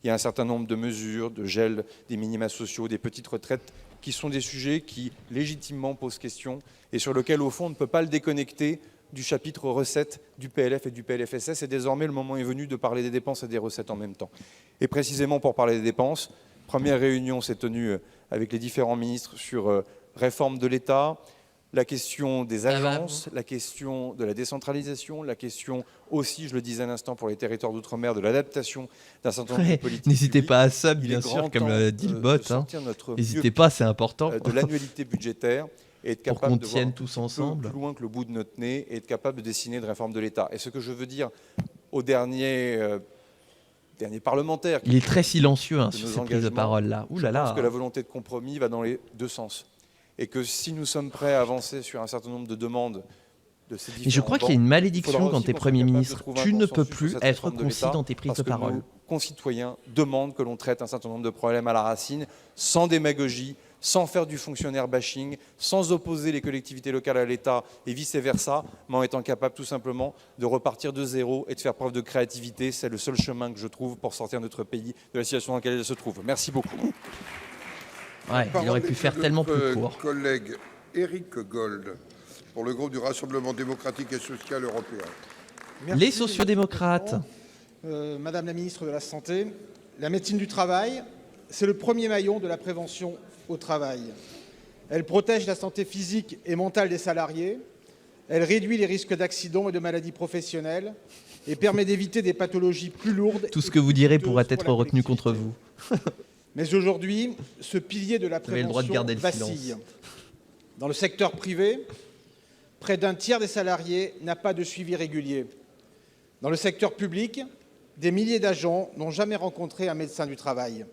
Il y a un certain nombre de mesures, de gel des minima sociaux, des petites retraites, qui sont des sujets qui légitimement posent question et sur lesquels, au fond, on ne peut pas le déconnecter du chapitre recettes du PLF et du PLFSS. Et désormais, le moment est venu de parler des dépenses et des recettes en même temps. Et précisément pour parler des dépenses, première réunion s'est tenue avec les différents ministres sur réforme de l'État, la question des agences, la question de la décentralisation, la question aussi, je le disais à l'instant, pour les territoires d'outre-mer, de l'adaptation d'un certain nombre de politiques. N'hésitez pas à sub, bien sûr, comme l'a dit le bot. N'hésitez pas, c'est important. De l'annualité budgitaire et être capable pour qu'on de tienne voir tous ensemble plus loin que le bout de notre nez et être capable de dessiner une réforme de l'État. Et ce que je veux dire aux derniers parlementaires... Il est très silencieux sur cette prise de parole-là. Je pense que la volonté de compromis va dans les deux sens. Et que si nous sommes prêts à avancer sur un certain nombre de demandes de ces différents... Mais je crois qu'il y a une malédiction quand tu es Premier ministre. Tu ne peux plus être concis dans tes prises de parole. Nos concitoyens demandent que l'on traite un certain nombre de problèmes à la racine, sans démagogie, sans faire du fonctionnaire bashing, sans opposer les collectivités locales à l'État et vice-versa, mais en étant capable tout simplement de repartir de zéro et de faire preuve de créativité. C'est le seul chemin que je trouve pour sortir notre pays de la situation dans laquelle il se trouve. Merci beaucoup. Ouais, il aurait pu faire tellement plus court. Collègue Éric Gold, pour le groupe du Rassemblement démocratique et social européen. Merci, les sociodémocrates. Madame la ministre de la Santé, la médecine du travail, c'est le premier maillon de la prévention au travail. Elle protège la santé physique et mentale des salariés. Elle réduit les risques d'accidents et de maladies professionnelles et permet d'éviter des pathologies plus lourdes. Tout ce que vous direz pourrait être retenu contre vous. Mais aujourd'hui, ce pilier de la Vous avez le droit de prévention garder le vacille. silence. Dans le secteur privé, près d'un tiers des salariés n'a pas de suivi régulier. Dans le secteur public, des milliers d'agents n'ont jamais rencontré un médecin du travail.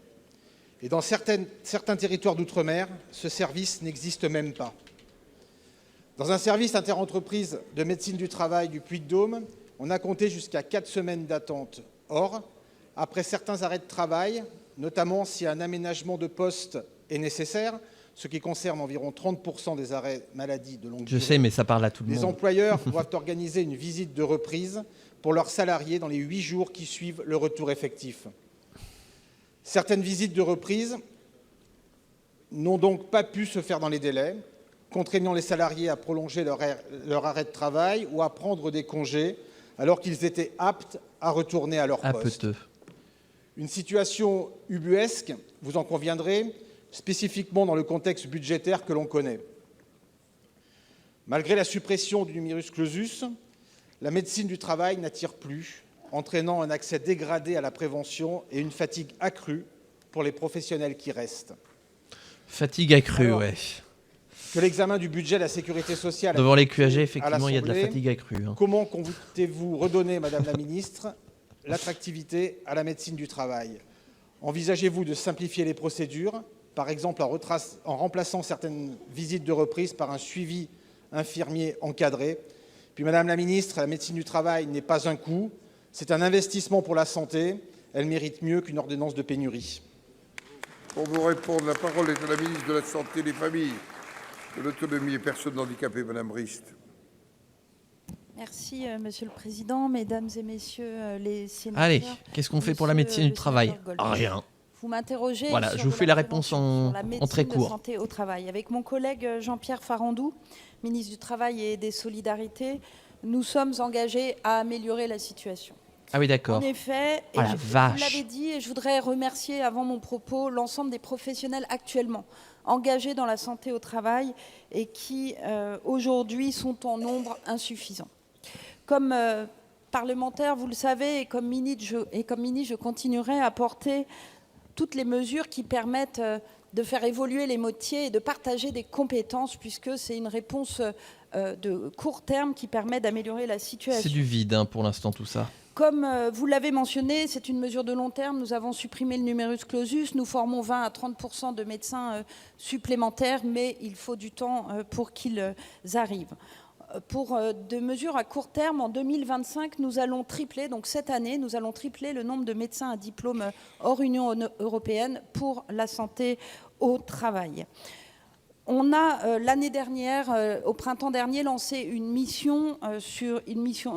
Et dans certains territoires d'outre-mer, ce service n'existe même pas. Dans un service interentreprises de médecine du travail du Puy-de-Dôme, on a compté jusqu'à 4 semaines d'attente. Or, après certains arrêts de travail, notamment si un aménagement de poste est nécessaire, ce qui concerne environ 30% des arrêts maladie de longue durée. Je sais, mais ça parle à tout le monde. Les employeurs doivent organiser une visite de reprise pour leurs salariés dans les 8 jours qui suivent le retour effectif. Certaines visites de reprise n'ont donc pas pu se faire dans les délais, contraignant les salariés à prolonger leur arrêt de travail ou à prendre des congés alors qu'ils étaient aptes à retourner à leur poste. Une situation ubuesque, vous en conviendrez, spécifiquement dans le contexte budgétaire que l'on connaît. Malgré la suppression du numerus clausus, la médecine du travail n'attire plus, entraînant un accès dégradé à la prévention et une fatigue accrue pour les professionnels qui restent. Fatigue accrue, ouais. Que l'examen du budget de la sécurité sociale... Devant les QAG, effectivement, il y a de la fatigue accrue. Hein. Comment comptez-vous redonner, Madame la Ministre, l'attractivité à la médecine du travail? Envisagez-vous de simplifier les procédures, par exemple en remplaçant certaines visites de reprise par un suivi infirmier encadré? Puis, Madame la Ministre, la médecine du travail n'est pas un coût, c'est un investissement pour la santé. Elle mérite mieux qu'une ordonnance de pénurie. Pour vous répondre, la parole est à la ministre de la Santé, des Familles, de l'Autonomie et Personnes handicapées, Madame Rist. Merci, Monsieur le Président, Mesdames et Messieurs les sénateurs. Allez, qu'est-ce qu'on fait pour la médecine du travail? Rien. Vous m'interrogez. Voilà, je vous fais la réponse en très court. De santé au travail. Avec mon collègue Jean-Pierre Farandou, ministre du Travail et des Solidarités, nous sommes engagés à améliorer la situation. Ah oui, d'accord. En effet, oh vous l'avez dit, et je voudrais remercier avant mon propos l'ensemble des professionnels actuellement engagés dans la santé au travail et qui aujourd'hui sont en nombre insuffisant. Comme parlementaire, vous le savez, et comme ministre, je continuerai à porter toutes les mesures qui permettent de faire évoluer les métiers et de partager des compétences, puisque c'est une réponse de court terme qui permet d'améliorer la situation. C'est du vide hein, pour l'instant tout ça. Comme vous l'avez mentionné, c'est une mesure de long terme. Nous avons supprimé le numerus clausus. Nous formons 20 à 30% de médecins supplémentaires, mais il faut du temps pour qu'ils arrivent. Pour de mesures à court terme, en 2025, nous allons tripler, donc cette année, nous allons tripler le nombre de médecins à diplôme hors Union européenne pour la santé au travail. On a l'année dernière, au printemps dernier, lancé une mission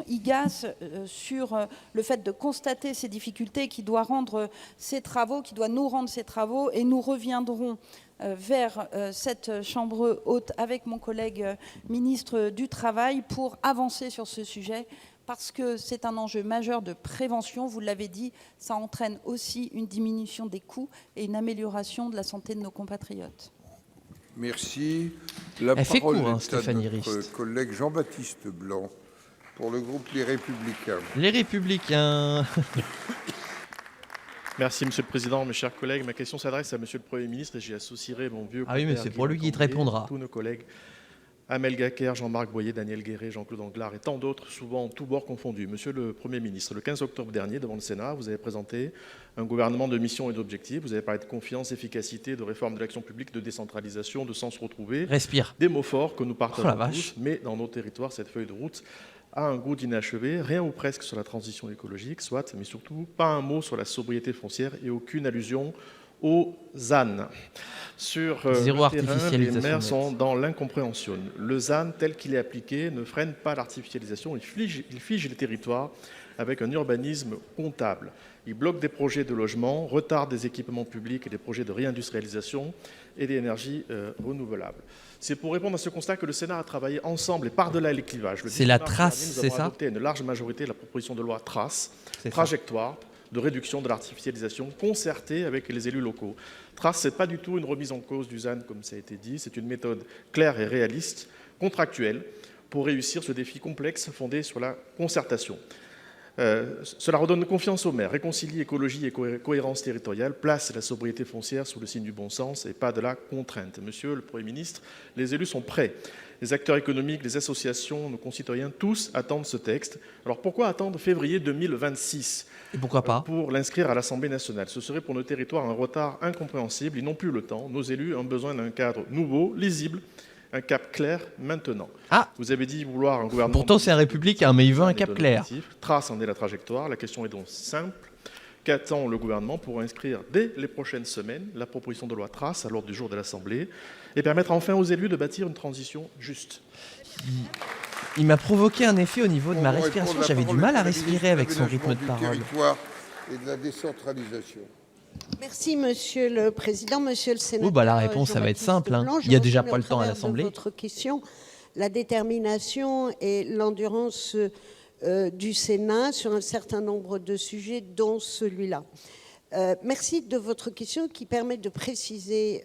IGAS sur le fait de constater ces difficultés qui doit rendre ces travaux, qui doit nous rendre ces travaux, et nous reviendrons vers cette chambre haute avec mon collègue ministre du Travail pour avancer sur ce sujet parce que c'est un enjeu majeur de prévention. Vous l'avez dit, ça entraîne aussi une diminution des coûts et une amélioration de la santé de nos compatriotes. Merci. La parole est à notre collègue Jean-Baptiste Blanc pour le groupe Les Républicains. Les Républicains. Merci Monsieur le Président, mes chers collègues. Ma question s'adresse à Monsieur le Premier ministre et j'y associerai mon vieux oui, mais c'est pour lui qui te répondra. Tous nos collègues Amel Gacquer, Jean-Marc Boyer, Daniel Guéret, Jean-Claude Anglard et tant d'autres, souvent tous bords confondus. Monsieur le Premier ministre, le 15 octobre dernier, devant le Sénat, vous avez présenté un gouvernement de mission et d'objectifs. Vous avez parlé de confiance, efficacité, de réforme de l'action publique, de décentralisation, de sens retrouvé. Respire. Des mots forts que nous partageons tous, mais dans nos territoires, cette feuille de route a un goût d'inachevé, rien ou presque sur la transition écologique, soit, mais surtout pas un mot sur la sobriété foncière et aucune allusion aux ZAN. Sur le terrain, les maires sont dans l'incompréhension. Le ZAN, tel qu'il est appliqué, ne freine pas l'artificialisation, il fige les territoires avec un urbanisme comptable. Il bloque des projets de logement, retarde des équipements publics et des projets de réindustrialisation et d'énergie renouvelable. C'est pour répondre à ce constat que le Sénat a travaillé ensemble et par-delà les clivages. C'est la trace, c'est ça ? Nous avons adopté à une large majorité la proposition de loi Trace, trajectoire de réduction de l'artificialisation concertée avec les élus locaux. Trace, ce n'est pas du tout une remise en cause du ZAN, comme ça a été dit, c'est une méthode claire et réaliste, contractuelle, pour réussir ce défi complexe fondé sur la concertation. Cela redonne confiance aux maires, réconcilie écologie et cohérence territoriale, place la sobriété foncière sous le signe du bon sens et pas de la contrainte. Monsieur le Premier ministre, les élus sont prêts. Les acteurs économiques, les associations, nos concitoyens, tous attendent ce texte. Alors pourquoi attendre février 2026 ? Et pourquoi pas ? Pour l'inscrire à l'Assemblée nationale. Ce serait pour nos territoires un retard incompréhensible. Ils n'ont plus le temps. Nos élus ont besoin d'un cadre nouveau, lisible, un cap clair maintenant. Ah ! Vous avez dit vouloir un gouvernement... Pourtant, c'est un républicain, mais il veut un cap clair. Trace en est la trajectoire. La question est donc simple. Qu'attend le gouvernement pour inscrire dès les prochaines semaines la proposition de loi Trace à l'ordre du jour de l'Assemblée et permettre enfin aux élus de bâtir une transition juste ? Il m'a provoqué un effet au niveau de ma respiration. J'avais du mal à respirer avec son rythme de parole. Et de la décentralisation. Merci, Monsieur le Président, Monsieur le Sénateur. La réponse, ça va être simple. Il n'y a déjà pas le temps à l'Assemblée. Votre question, la détermination et l'endurance du Sénat sur un certain nombre de sujets, dont celui-là. Merci de votre question qui permet de préciser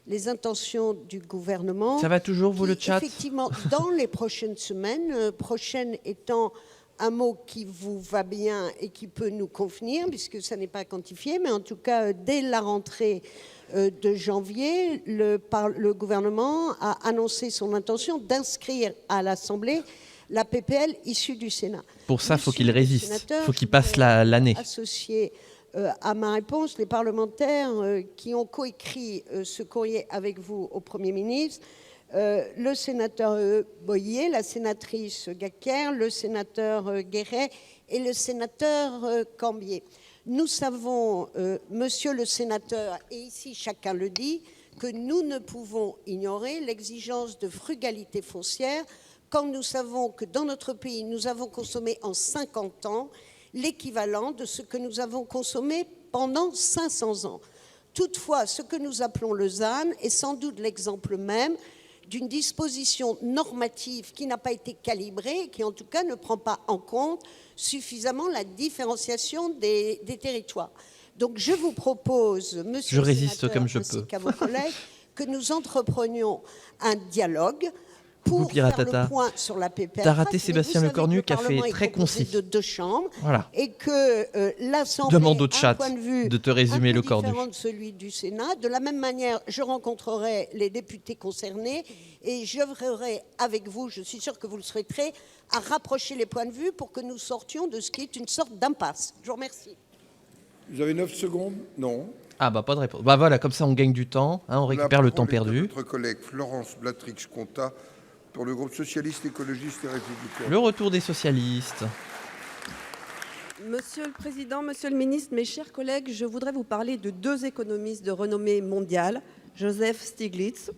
les intentions du gouvernement. Ça va toujours, vous, le chat ? Effectivement, dans les prochaines semaines, prochaine étant un mot qui vous va bien et qui peut nous convenir, puisque ça n'est pas quantifié, mais en tout cas, dès la rentrée de janvier, le gouvernement a annoncé son intention d'inscrire à l'Assemblée la PPL issue du Sénat. Pour ça, il faut qu'il résiste. Il faut qu'il passe l'année. Associé à ma réponse, les parlementaires qui ont coécrit ce courrier avec vous au Premier ministre, le sénateur Boyer, la sénatrice Gacquer, le sénateur Guéret et le sénateur Cambier. Nous savons, monsieur le sénateur, et ici chacun le dit, que nous ne pouvons ignorer l'exigence de frugalité foncière quand nous savons que dans notre pays, nous avons consommé en 50 ans l'équivalent de ce que nous avons consommé pendant 500 ans. Toutefois, ce que nous appelons le ZAN est sans doute l'exemple même d'une disposition normative qui n'a pas été calibrée et qui en tout cas ne prend pas en compte suffisamment la différenciation des territoires. Donc je vous propose, monsieur le sénateur, ainsi qu'à vos collègues, que nous entreprenions un dialogue pour faire le point sur la PPL. T'as raté Sébastien Lecornu qui a fait très concis. De 2 chambres, voilà. Et que l'Assemblée demande au a chat un point de vue de te résumer un peu Lecornu. différent de celui du Sénat. De la même manière, je rencontrerai les députés concernés et j'œuvrerai avec vous, je suis sûr que vous le souhaiterez, à rapprocher les points de vue pour que nous sortions de ce qui est une sorte d'impasse. Je vous remercie. Vous avez 9 secondes ? Non. Ah pas de réponse. Voilà, comme ça on gagne du temps, on récupère le temps perdu. Notre collègue Florence Blatrix-Contat pour le groupe socialiste, écologiste et républicain. Le retour des socialistes. Monsieur le Président, Monsieur le Ministre, mes chers collègues, je voudrais vous parler de 2 économistes de renommée mondiale, Joseph Stiglitz,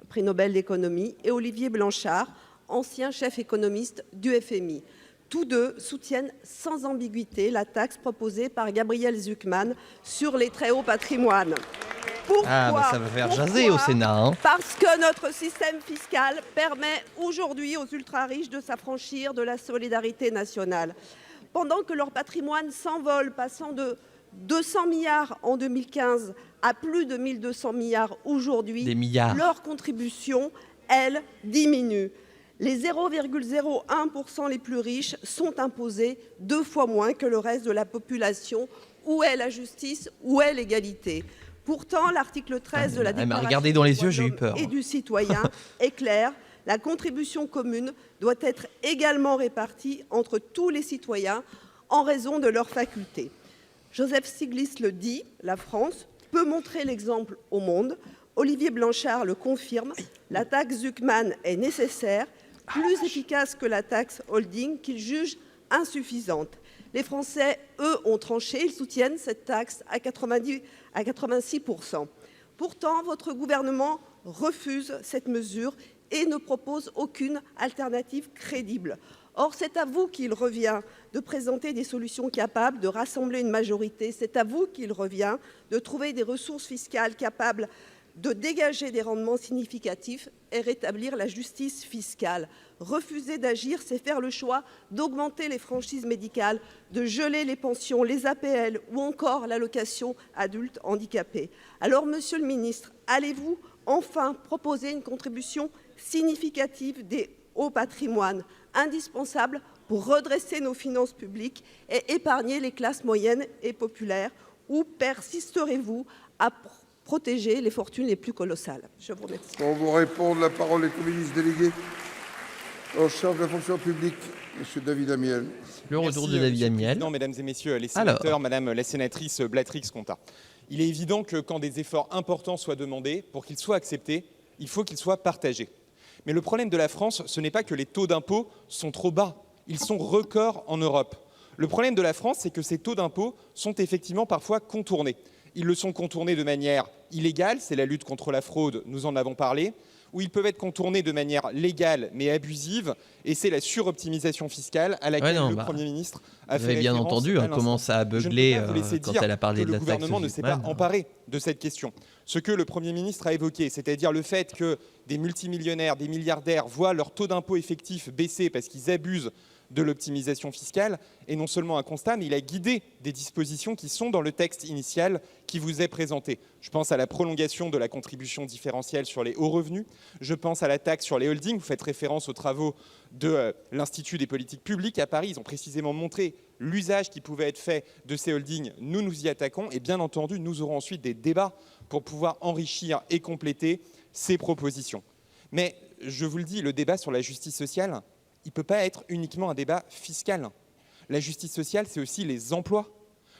prix Nobel d'économie, et Olivier Blanchard, ancien chef économiste du FMI. Tous deux soutiennent sans ambiguïté la taxe proposée par Gabriel Zucman sur les très hauts patrimoines. Pourquoi ? Ça va faire jaser au Sénat. Parce que notre système fiscal permet aujourd'hui aux ultra-riches de s'affranchir de la solidarité nationale. Pendant que leur patrimoine s'envole, passant de 200 milliards en 2015 à plus de 1200 milliards aujourd'hui, leur contribution, elle, diminue. Les 0,01% les plus riches sont imposés 2 fois moins que le reste de la population. Où est la justice ? Où est l'égalité ? Pourtant, l'article 13 de la Déclaration des droits de l'homme et du citoyen est clair. La contribution commune doit être également répartie entre tous les citoyens en raison de leurs facultés. Joseph Stiglitz le dit, la France peut montrer l'exemple au monde. Olivier Blanchard le confirme, la taxe Zucman est nécessaire, plus efficace que la taxe holding qu'il juge insuffisante. Les Français, eux, ont tranché, ils soutiennent cette taxe à 86%. Pourtant, votre gouvernement refuse cette mesure et ne propose aucune alternative crédible. Or, c'est à vous qu'il revient de présenter des solutions capables de rassembler une majorité. C'est à vous qu'il revient de trouver des ressources fiscales capables de dégager des rendements significatifs et rétablir la justice fiscale. Refuser d'agir, c'est faire le choix d'augmenter les franchises médicales, de geler les pensions, les APL ou encore l'allocation adulte handicapé. Alors, Monsieur le Ministre, allez-vous enfin proposer une contribution significative des au patrimoine, indispensable pour redresser nos finances publiques et épargner les classes moyennes et populaires, ou persisterez-vous à protéger les fortunes les plus colossales? Je vous remercie. Pour vous répondre, la parole est au ministre délégué en charge de la fonction publique, M. David Amiel. Le retour de David Amiel. Non, mesdames et messieurs les sénateurs, madame la sénatrice Blatrix-Contat. Il est évident que quand des efforts importants soient demandés, pour qu'ils soient acceptés, il faut qu'ils soient partagés. Mais le problème de la France, ce n'est pas que les taux d'impôt sont trop bas, ils sont records en Europe. Le problème de la France, c'est que ces taux d'impôt sont effectivement parfois contournés. Ils le sont contournés de manière illégale, c'est la lutte contre la fraude, nous en avons parlé, ou ils peuvent être contournés de manière légale mais abusive, et c'est la suroptimisation fiscale à laquelle le Premier ministre a fait référence. Vous avez bien entendu, commence à beugler quand elle a parlé de la taxe. Le gouvernement ne s'est pas emparé de cette question. Ce que le Premier ministre a évoqué, c'est-à-dire le fait que des multimillionnaires, des milliardaires voient leur taux d'impôt effectif baisser parce qu'ils abusent de l'optimisation fiscale, est non seulement un constat, mais il a guidé des dispositions qui sont dans le texte initial qui vous est présenté. Je pense à la prolongation de la contribution différentielle sur les hauts revenus, je pense à la taxe sur les holdings, vous faites référence aux travaux de l'Institut des politiques publiques à Paris, ils ont précisément montré l'usage qui pouvait être fait de ces holdings, nous nous y attaquons, et bien entendu, nous aurons ensuite des débats pour pouvoir enrichir et compléter ces propositions. Mais je vous le dis, le débat sur la justice sociale, il ne peut pas être uniquement un débat fiscal. La justice sociale, c'est aussi les emplois.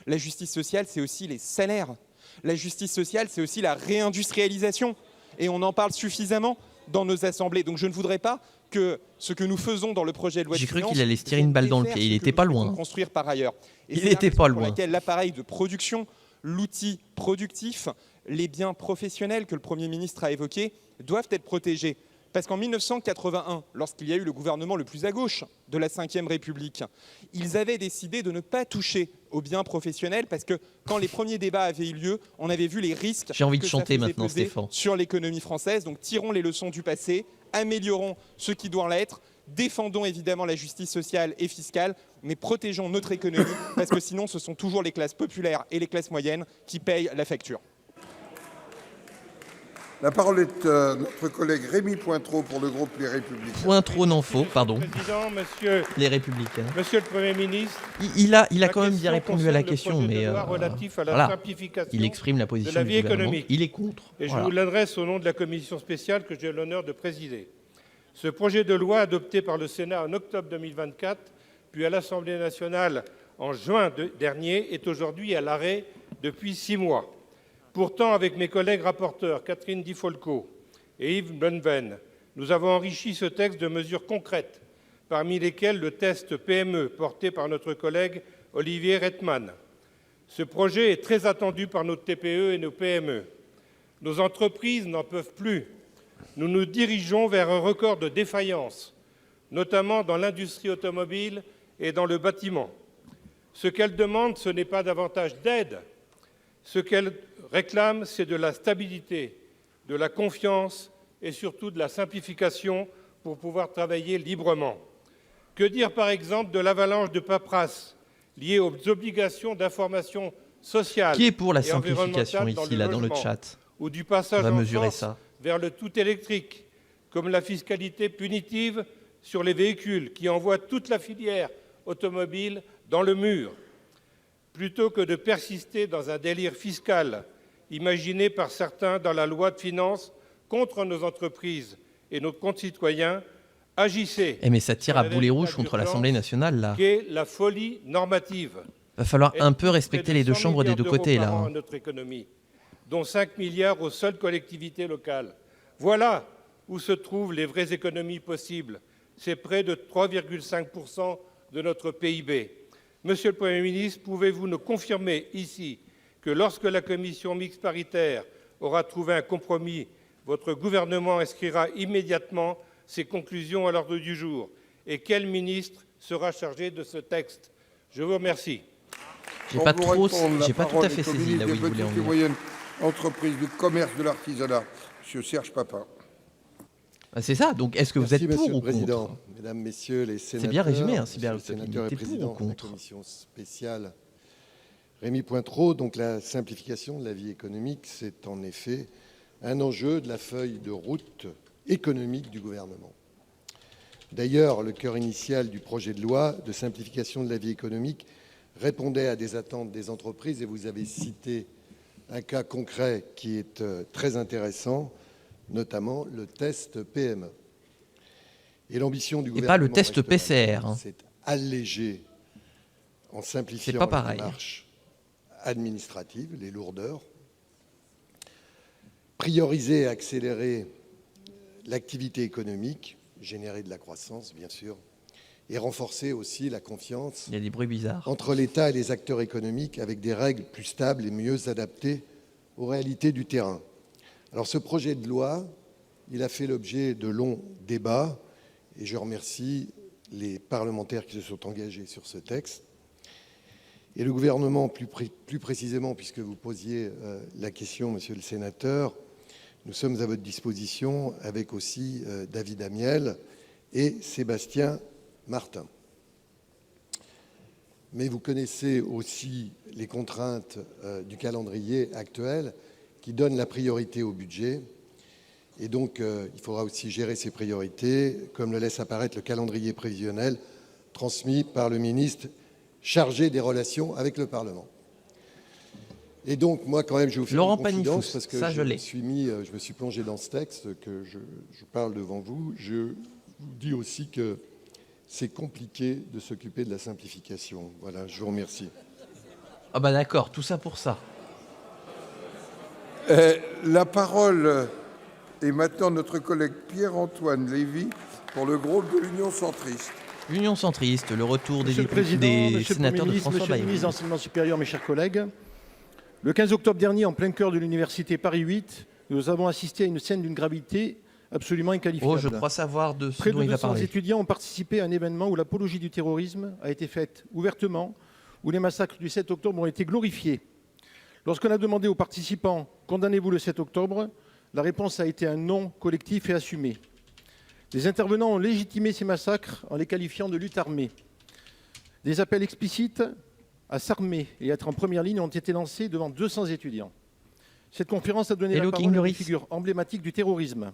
La justice sociale, c'est aussi les salaires. La justice sociale, c'est aussi la réindustrialisation. Et on en parle suffisamment dans nos assemblées. Donc je ne voudrais pas que ce que nous faisons dans le projet de loi de finances... J'ai cru qu'il allait se tirer une balle dans le pied. Il n'était pas loin. ...construire par ailleurs. Il n'était pas loin. Pour laquelle l'appareil de production, l'outil productif, les biens professionnels que le Premier ministre a évoqués doivent être protégés. Parce qu'en 1981, lorsqu'il y a eu le gouvernement le plus à gauche de la Ve République, ils avaient décidé de ne pas toucher aux biens professionnels parce que quand les premiers débats avaient eu lieu, on avait vu les risques J'ai envie de chanter maintenant, Stéphane. Sur l'économie française. Donc tirons les leçons du passé, améliorons ce qui doit l'être, défendons évidemment la justice sociale et fiscale, mais protégeons notre économie parce que sinon ce sont toujours les classes populaires et les classes moyennes qui payent la facture. La parole est à notre collègue Rémy Pointereau pour le groupe Les Républicains. Pointereau, non faux, pardon. Les Républicains. Monsieur le Premier ministre, il a quand même bien répondu à la question, mais voilà, il exprime la position du gouvernement. Il est contre. Et je vous l'adresse au nom de la commission spéciale que j'ai l'honneur de présider. Ce projet de loi adopté par le Sénat en octobre 2024, puis à l'Assemblée nationale en juin dernier, est aujourd'hui à l'arrêt depuis 6 mois. Pourtant, avec mes collègues rapporteurs Catherine Di Folco et Yves Bleunven, nous avons enrichi ce texte de mesures concrètes, parmi lesquelles le test PME porté par notre collègue Olivier Reitmans. Ce projet est très attendu par nos TPE et nos PME. Nos entreprises n'en peuvent plus. Nous nous dirigeons vers un record de défaillance, notamment dans l'industrie automobile et dans le bâtiment. Ce qu'elles demandent, ce n'est pas davantage d'aide. Ce qu'elles réclament, c'est de la stabilité, de la confiance et surtout de la simplification pour pouvoir travailler librement. Que dire par exemple de l'avalanche de paperasse liée aux obligations d'information sociale Qui est pour la simplification ici, là, dans le chat? Ou du passage On va en mesurer force ça. vers le tout électrique, comme la fiscalité punitive sur les véhicules qui envoient toute la filière automobile dans le mur. Plutôt que de persister dans un délire fiscal imaginé par certains dans la loi de finances contre nos entreprises et nos concitoyens, agissez. Mais ça tire à boulet rouge contre l'Assemblée nationale, là. Qu'est la folie normative. Va falloir un peu respecter les deux chambres des deux côtés, là. Notre économie, dont 5 milliards aux seules collectivités locales. Voilà où se trouvent les vraies économies possibles. C'est près de 3,5% de notre PIB. Monsieur le Premier ministre, pouvez-vous nous confirmer ici que lorsque la commission mixte paritaire aura trouvé un compromis, votre gouvernement inscrira immédiatement ses conclusions à l'ordre du jour? Et quel ministre sera chargé de ce texte? Je vous remercie. J'ai pas tout à fait saisi là où il voulait en venir. Moyennes entreprises du commerce, de l'artisanat, M. Serge Papin. C'est ça, donc est-ce que vous êtes pour ou contre? Mesdames, Messieurs les sénateurs, c'est bien résumé, hein, sénateur et président pour ou de la commission spéciale Rémy Pointereau. Donc la simplification de la vie économique, c'est en effet un enjeu de la feuille de route économique du gouvernement. D'ailleurs, le cœur initial du projet de loi de simplification de la vie économique répondait à des attentes des entreprises, et vous avez cité un cas concret qui est très intéressant, notamment le test PME. Et l'ambition du gouvernement... Et pas le test PCR. C'est alléger, en simplifiant la démarche administrative, les lourdeurs, prioriser et accélérer l'activité économique, générer de la croissance, bien sûr, et renforcer aussi la confiance Il y a des bruits bizarres. entre l'État et les acteurs économiques avec des règles plus stables et mieux adaptées aux réalités du terrain. Alors ce projet de loi, il a fait l'objet de longs débats et je remercie les parlementaires qui se sont engagés sur ce texte. Et le gouvernement, plus précisément, puisque vous posiez la question, monsieur le sénateur, nous sommes à votre disposition avec aussi David Amiel et Sébastien Martin. Mais vous connaissez aussi les contraintes du calendrier actuel qui donnent la priorité au budget. Et donc, il faudra aussi gérer ces priorités, comme le laisse apparaître le calendrier prévisionnel transmis par le ministre chargé des relations avec le Parlement. Et donc, moi, quand même, je vais vous faire une confidence, parce que je me suis plongé dans ce texte, que je parle devant vous. Je vous dis aussi que c'est compliqué de s'occuper de la simplification. Voilà, je vous remercie. Ah bah d'accord, tout ça pour ça. La parole est maintenant notre collègue Pierre-Antoine Lévy pour le groupe de l'Union centriste. L'Union centriste, le retour des sénateurs de François Monsieur le ministre de l'Enseignement supérieur, mes chers collègues, le 15 octobre dernier, en plein cœur de l'université Paris 8, nous avons assisté à une scène d'une gravité absolument inqualifiable. Oh, je crois savoir de ce Près dont de il va 200 parler. étudiants ont participé à un événement où l'apologie du terrorisme a été faite ouvertement, où les massacres du 7 octobre ont été glorifiés. Lorsqu'on a demandé aux participants « Condamnez-vous le 7 octobre ?», la réponse a été un non collectif et assumé. Les intervenants ont légitimé ces massacres en les qualifiant de lutte armée. Des appels explicites à s'armer et être en première ligne ont été lancés devant 200 étudiants. Cette conférence a donné la parole à une figure emblématique du terrorisme.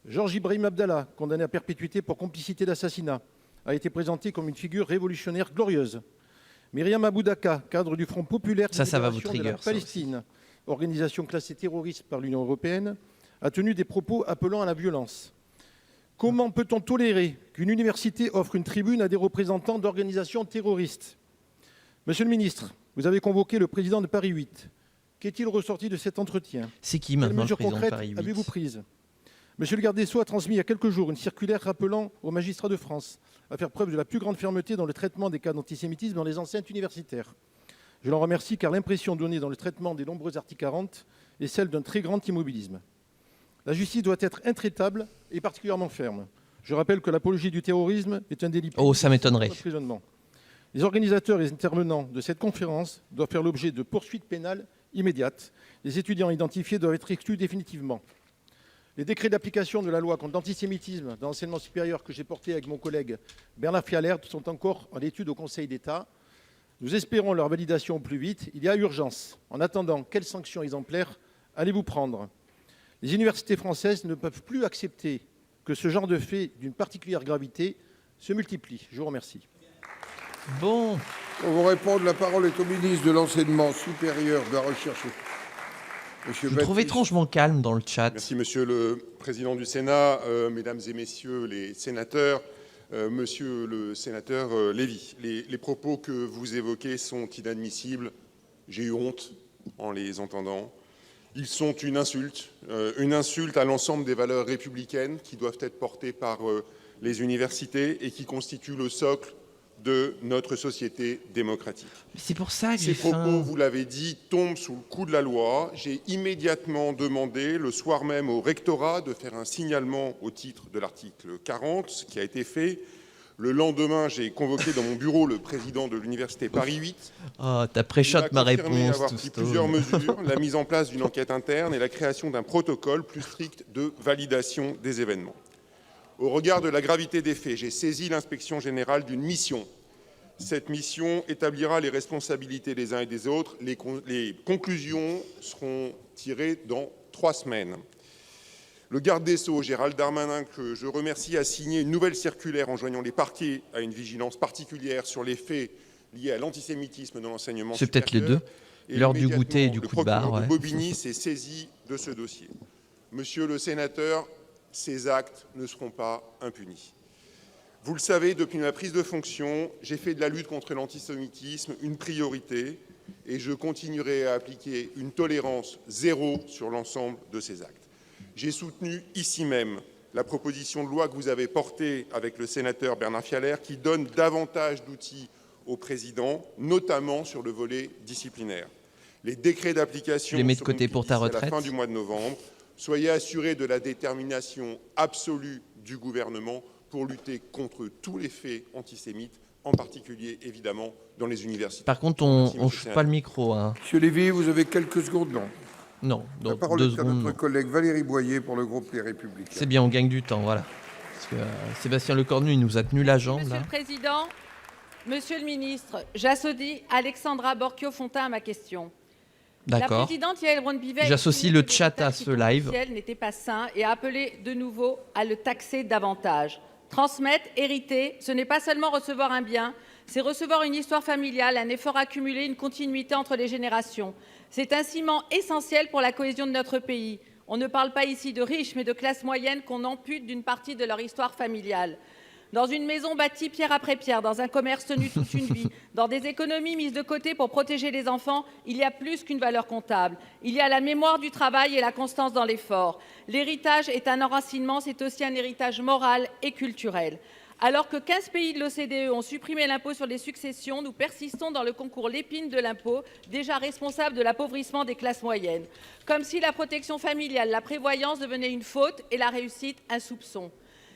Georges Ibrahim Abdallah, condamné à perpétuité pour complicité d'assassinat, a été présenté comme une figure révolutionnaire glorieuse. Myriam Aboudaka, cadre du Front populaire de libération de la Palestine, organisation classée terroriste par l'Union européenne, a tenu des propos appelant à la violence. Comment peut-on tolérer qu'une université offre une tribune à des représentants d'organisations terroristes ? Monsieur le ministre, vous avez convoqué le président de Paris 8. Qu'est-il ressorti de cet entretien ? C'est qui maintenant le président de Paris 8 ? Quelles mesures concrètes avez-vous prises ? Monsieur le garde des Sceaux a transmis il y a quelques jours une circulaire rappelant aux magistrats de France à faire preuve de la plus grande fermeté dans le traitement des cas d'antisémitisme dans les enceintes universitaires. Je l'en remercie car l'impression donnée dans le traitement des nombreux articles 40 est celle d'un très grand immobilisme. La justice doit être intraitable et particulièrement ferme. Je rappelle que l'apologie du terrorisme est un délit. Oh, ça m'étonnerait. Les organisateurs et les intervenants de cette conférence doivent faire l'objet de poursuites pénales immédiates. Les étudiants identifiés doivent être exclus définitivement. Les décrets d'application de la loi contre l'antisémitisme dans l'enseignement supérieur que j'ai porté avec mon collègue Bernard Fialaert sont encore en étude au Conseil d'État. Nous espérons leur validation au plus vite. Il y a urgence. En attendant, quelles sanctions exemplaires allez-vous prendre ? Les universités françaises ne peuvent plus accepter que ce genre de faits d'une particulière gravité se multiplient. Je vous remercie. Bon. Pour vous répondre, la parole est au ministre de l'Enseignement supérieur, de la Recherche. Je vous trouve étrangement calme dans le chat. Merci, Monsieur le Président du Sénat, Mesdames et Messieurs les sénateurs, Monsieur le sénateur Lévy. Les propos que vous évoquez sont inadmissibles. J'ai eu honte en les entendant. Ils sont une insulte à l'ensemble des valeurs républicaines qui doivent être portées par les universités et qui constituent le socle de notre société démocratique. C'est pour ça que ces propos, vous l'avez dit, tombent sous le coup de la loi. J'ai immédiatement demandé, le soir même, au rectorat de faire un signalement au titre de l'article 40, ce qui a été fait. Le lendemain, j'ai convoqué dans mon bureau le président de l'université Paris 8. Oh, t'as pré-shot ma réponse. Il a avoir pris plusieurs mesures, la mise en place d'une enquête interne et la création d'un protocole plus strict de validation des événements. Au regard de la gravité des faits, j'ai saisi l'inspection générale d'une mission. Cette mission établira les responsabilités des uns et des autres. Les conclusions seront tirées dans 3 semaines. Le garde des Sceaux, Gérald Darmanin, que je remercie, a signé une nouvelle circulaire enjoignant les parquets à une vigilance particulière sur les faits liés à l'antisémitisme dans l'enseignement supérieur. C'est peut-être les deux. L'heure du goûter et du coup de barre. Le procureur de Bobigny s'est saisi de ce dossier. Monsieur le sénateur, ces actes ne seront pas impunis. Vous le savez, depuis ma prise de fonction, j'ai fait de la lutte contre l'antisémitisme une priorité et je continuerai à appliquer une tolérance zéro sur l'ensemble de ces actes. J'ai soutenu ici même la proposition de loi que vous avez portée avec le sénateur Bernard Fialaire qui donne davantage d'outils au président, notamment sur le volet disciplinaire. Les décrets d'application seront publiés à la fin du mois de novembre. Soyez assurés de la détermination absolue du gouvernement pour lutter contre tous les faits antisémites, en particulier, évidemment, dans les universités. Par contre, on ne chauffe pas le micro. Hein. Monsieur Lévy, vous avez quelques secondes, non? Non, la parole est à notre collègue Valérie Boyer pour le groupe Les Républicains. C'est bien, on gagne du temps, voilà. Parce que Sébastien Lecornu, il nous a tenu la jambe. Monsieur le Président, Monsieur le Ministre, j'associe Alexandra Borchio-Fontin à ma question. D'accord. La présidente Yaël Braun-Pivet J'associe le chat à ce live. N'était pas sain et a appelé de nouveau à le taxer davantage. Transmettre, hériter, ce n'est pas seulement recevoir un bien, c'est recevoir une histoire familiale, un effort accumulé, une continuité entre les générations. C'est un ciment essentiel pour la cohésion de notre pays. On ne parle pas ici de riches, mais de classes moyennes qu'on ampute d'une partie de leur histoire familiale. Dans une maison bâtie pierre après pierre, dans un commerce tenu toute une vie, dans des économies mises de côté pour protéger les enfants, il y a plus qu'une valeur comptable. Il y a la mémoire du travail et la constance dans l'effort. L'héritage est un enracinement, c'est aussi un héritage moral et culturel. Alors que 15 pays de l'OCDE ont supprimé l'impôt sur les successions, nous persistons dans le concours l'épine de l'impôt, déjà responsable de l'appauvrissement des classes moyennes. Comme si la protection familiale, la prévoyance devenait une faute et la réussite un soupçon.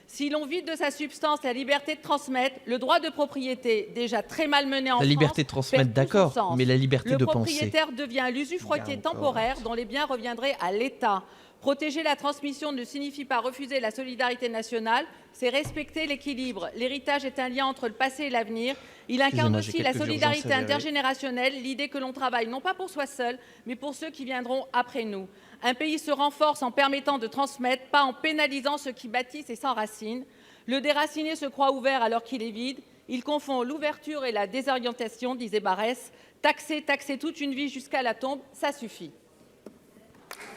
Si l'on vide de sa substance la liberté de transmettre, le droit de propriété, déjà très mal mené en France, la liberté de transmettre, d'accord, mais la liberté de penser. Le propriétaire devient l'usufruitier temporaire dont les biens reviendraient à l'État. Protéger la transmission ne signifie pas refuser la solidarité nationale, c'est respecter l'équilibre. L'héritage est un lien entre le passé et l'avenir. Il incarne aussi la solidarité intergénérationnelle, l'idée que l'on travaille non pas pour soi seul, mais pour ceux qui viendront après nous. Un pays se renforce en permettant de transmettre, pas en pénalisant ceux qui bâtissent et s'enracinent. Le déraciné se croit ouvert alors qu'il est vide. Il confond l'ouverture et la désorientation, disait Barès. Taxer toute une vie jusqu'à la tombe, ça suffit.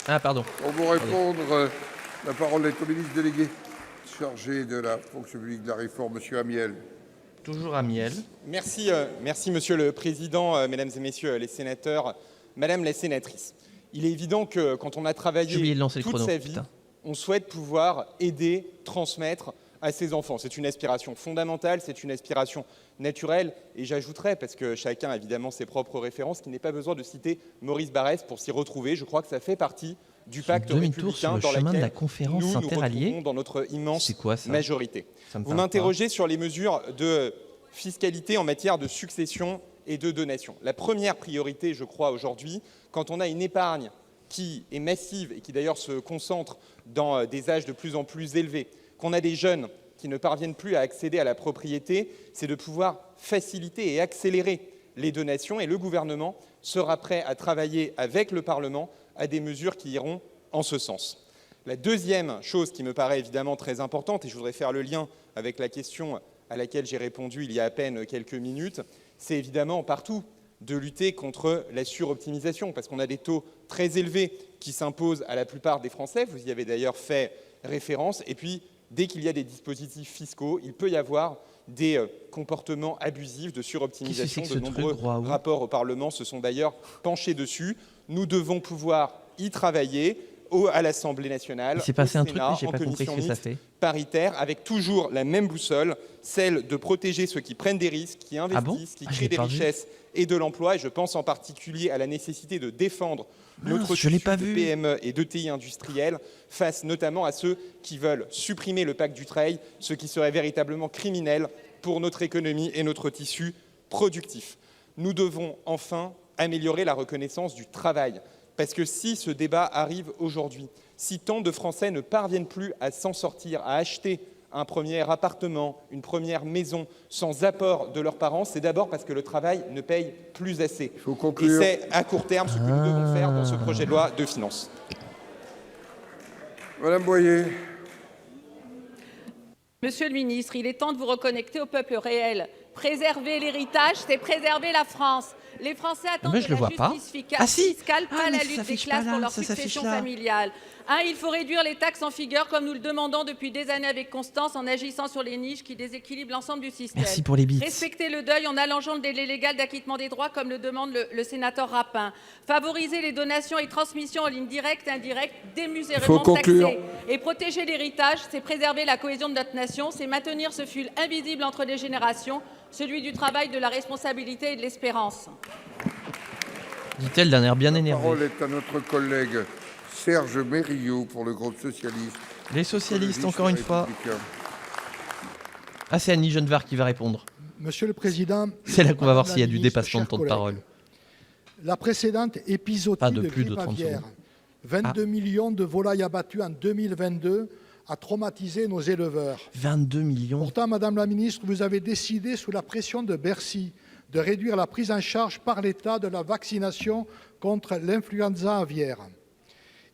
Ah, pardon. Pour vous répondre, la parole est au ministre délégué chargé de la fonction publique de la réforme, M. Amiel. Toujours Amiel. Merci, Monsieur le Président, Mesdames et Messieurs les sénateurs, Madame la sénatrice. Il est évident que quand on a travaillé toute sa vie, on souhaite pouvoir aider, transmettre à ses enfants. C'est une aspiration fondamentale, c'est une aspiration naturelle. Et j'ajouterais, parce que chacun a évidemment ses propres références, qu'il n'est pas besoin de citer Maurice Barrès pour s'y retrouver. Je crois que ça fait partie du pacte républicain dans lequel nous nous retrouvons dans notre immense majorité. Vous m'interrogez sur les mesures de fiscalité en matière de succession et de donation. La première priorité, je crois, aujourd'hui, quand on a une épargne qui est massive et qui d'ailleurs se concentre dans des âges de plus en plus élevés, qu'on a des jeunes qui ne parviennent plus à accéder à la propriété, c'est de pouvoir faciliter et accélérer les donations. Et le gouvernement sera prêt à travailler avec le Parlement à des mesures qui iront en ce sens. La deuxième chose qui me paraît évidemment très importante, et je voudrais faire le lien avec la question à laquelle j'ai répondu il y a à peine quelques minutes, c'est évidemment partout de lutter contre la suroptimisation, parce qu'on a des taux très élevés qui s'imposent à la plupart des Français, vous y avez d'ailleurs fait référence, et puis dès qu'il y a des dispositifs fiscaux, il peut y avoir des comportements abusifs de suroptimisation. De nombreux rapports au Parlement se sont d'ailleurs penchés dessus. Nous devons pouvoir y travailler à l'Assemblée nationale, au Sénat, en commission mixte paritaire, avec toujours la même boussole, celle de protéger ceux qui prennent des risques, qui investissent, qui créent des richesses et de l'emploi. Et je pense en particulier à la nécessité de défendre notre tissu de PME et d'ETI industriels face notamment à ceux qui veulent supprimer le pacte Dutreil, ce qui serait véritablement criminel pour notre économie et notre tissu productif. Nous devons enfin améliorer la reconnaissance du travail. Parce que si ce débat arrive aujourd'hui, si tant de Français ne parviennent plus à s'en sortir, à acheter un premier appartement, une première maison sans apport de leurs parents, c'est d'abord parce que le travail ne paye plus assez. Et c'est à court terme ce que nous devons faire dans ce projet de loi de finances. Madame Boyer. Monsieur le ministre, il est temps de vous reconnecter au peuple réel. Préserver l'héritage, c'est préserver la France. Les Français attendent Mais je le vois pas. fiscale, pas la mais ça lutte des s'affiche classes pas là, pour leur ça s'affiche succession là. familiale. Il faut réduire les taxes en vigueur comme nous le demandons depuis des années avec constance en agissant sur les niches qui déséquilibrent l'ensemble du système. Merci pour les bits. Respecter le deuil en allongeant le délai légal d'acquittement des droits comme le demande le sénateur Rapin. Favoriser les donations et transmissions en ligne directe et indirecte démesurément taxées. Et protéger l'héritage, c'est préserver la cohésion de notre nation, c'est maintenir ce fil invisible entre les générations, celui du travail, de la responsabilité et de l'espérance. Dit-elle d'un air bien énervé. La parole est à notre collègue Serge Mérillot pour le groupe socialiste. Les socialistes, encore une fois. Républicain. Ah, c'est Annie Genevard qui va répondre. Monsieur le Président, C'est là qu'on va voir Madame s'il y a la du ministre, dépassement de chers temps de parole. La précédente épisodie Pas de de plus de grippe 30 aviaire, secondes. 22 millions de volailles abattues en 2022, a traumatisé nos éleveurs. 22 millions. Pourtant, Madame la Ministre, vous avez décidé, sous la pression de Bercy, de réduire la prise en charge par l'État de la vaccination contre l'influenza aviaire.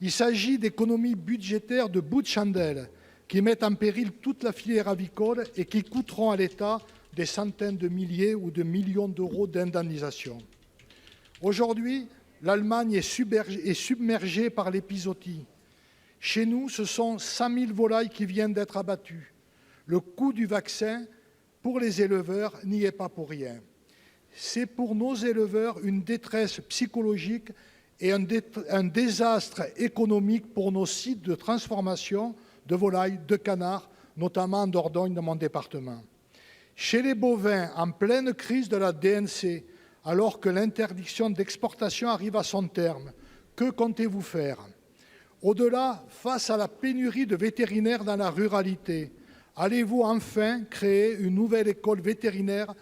Il s'agit d'économies budgétaires de bout de chandelle qui mettent en péril toute la filière avicole et qui coûteront à l'État des centaines de milliers ou de millions d'euros d'indemnisation. Aujourd'hui, l'Allemagne est submergée par l'épizootie. Chez nous, ce sont 100 000 volailles qui viennent d'être abattues. Le coût du vaccin pour les éleveurs n'y est pas pour rien. C'est pour nos éleveurs une détresse psychologique et un désastre économique pour nos sites de transformation de volailles, de canards, notamment en Dordogne, dans mon département. Chez les bovins, en pleine crise de la DNC, alors que l'interdiction d'exportation arrive à son terme, que comptez-vous faire ? Au-delà, face à la pénurie de vétérinaires dans la ruralité, allez-vous enfin créer une nouvelle école vétérinaire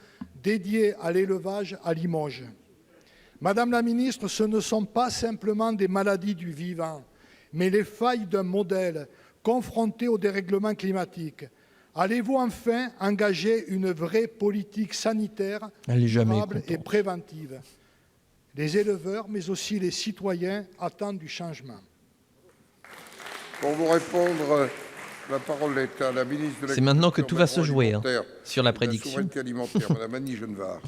dédiée à l'élevage à Limoges ? Madame la Ministre, ce ne sont pas simplement des maladies du vivant, mais les failles d'un modèle confronté au dérèglement climatique. Allez-vous enfin engager une vraie politique sanitaire durable et préventive ? Les éleveurs, mais aussi les citoyens, attendent du changement. Pour vous répondre, la parole est à la ministre de l'Agriculture. C'est maintenant que tout va se jouer sur la prédiction. Souveraineté alimentaire, Madame Annie Genevard.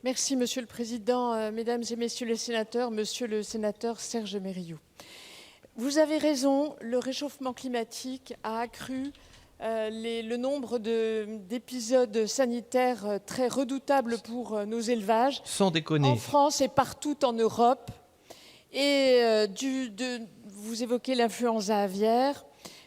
Merci, Monsieur le Président, Mesdames et Messieurs les sénateurs, Monsieur le sénateur Serge Mérillot. Vous avez raison, le réchauffement climatique a accru le nombre d'épisodes sanitaires très redoutables pour nos élevages. Sans déconner. En France et partout en Europe. Et vous évoquez l'influenza aviaire.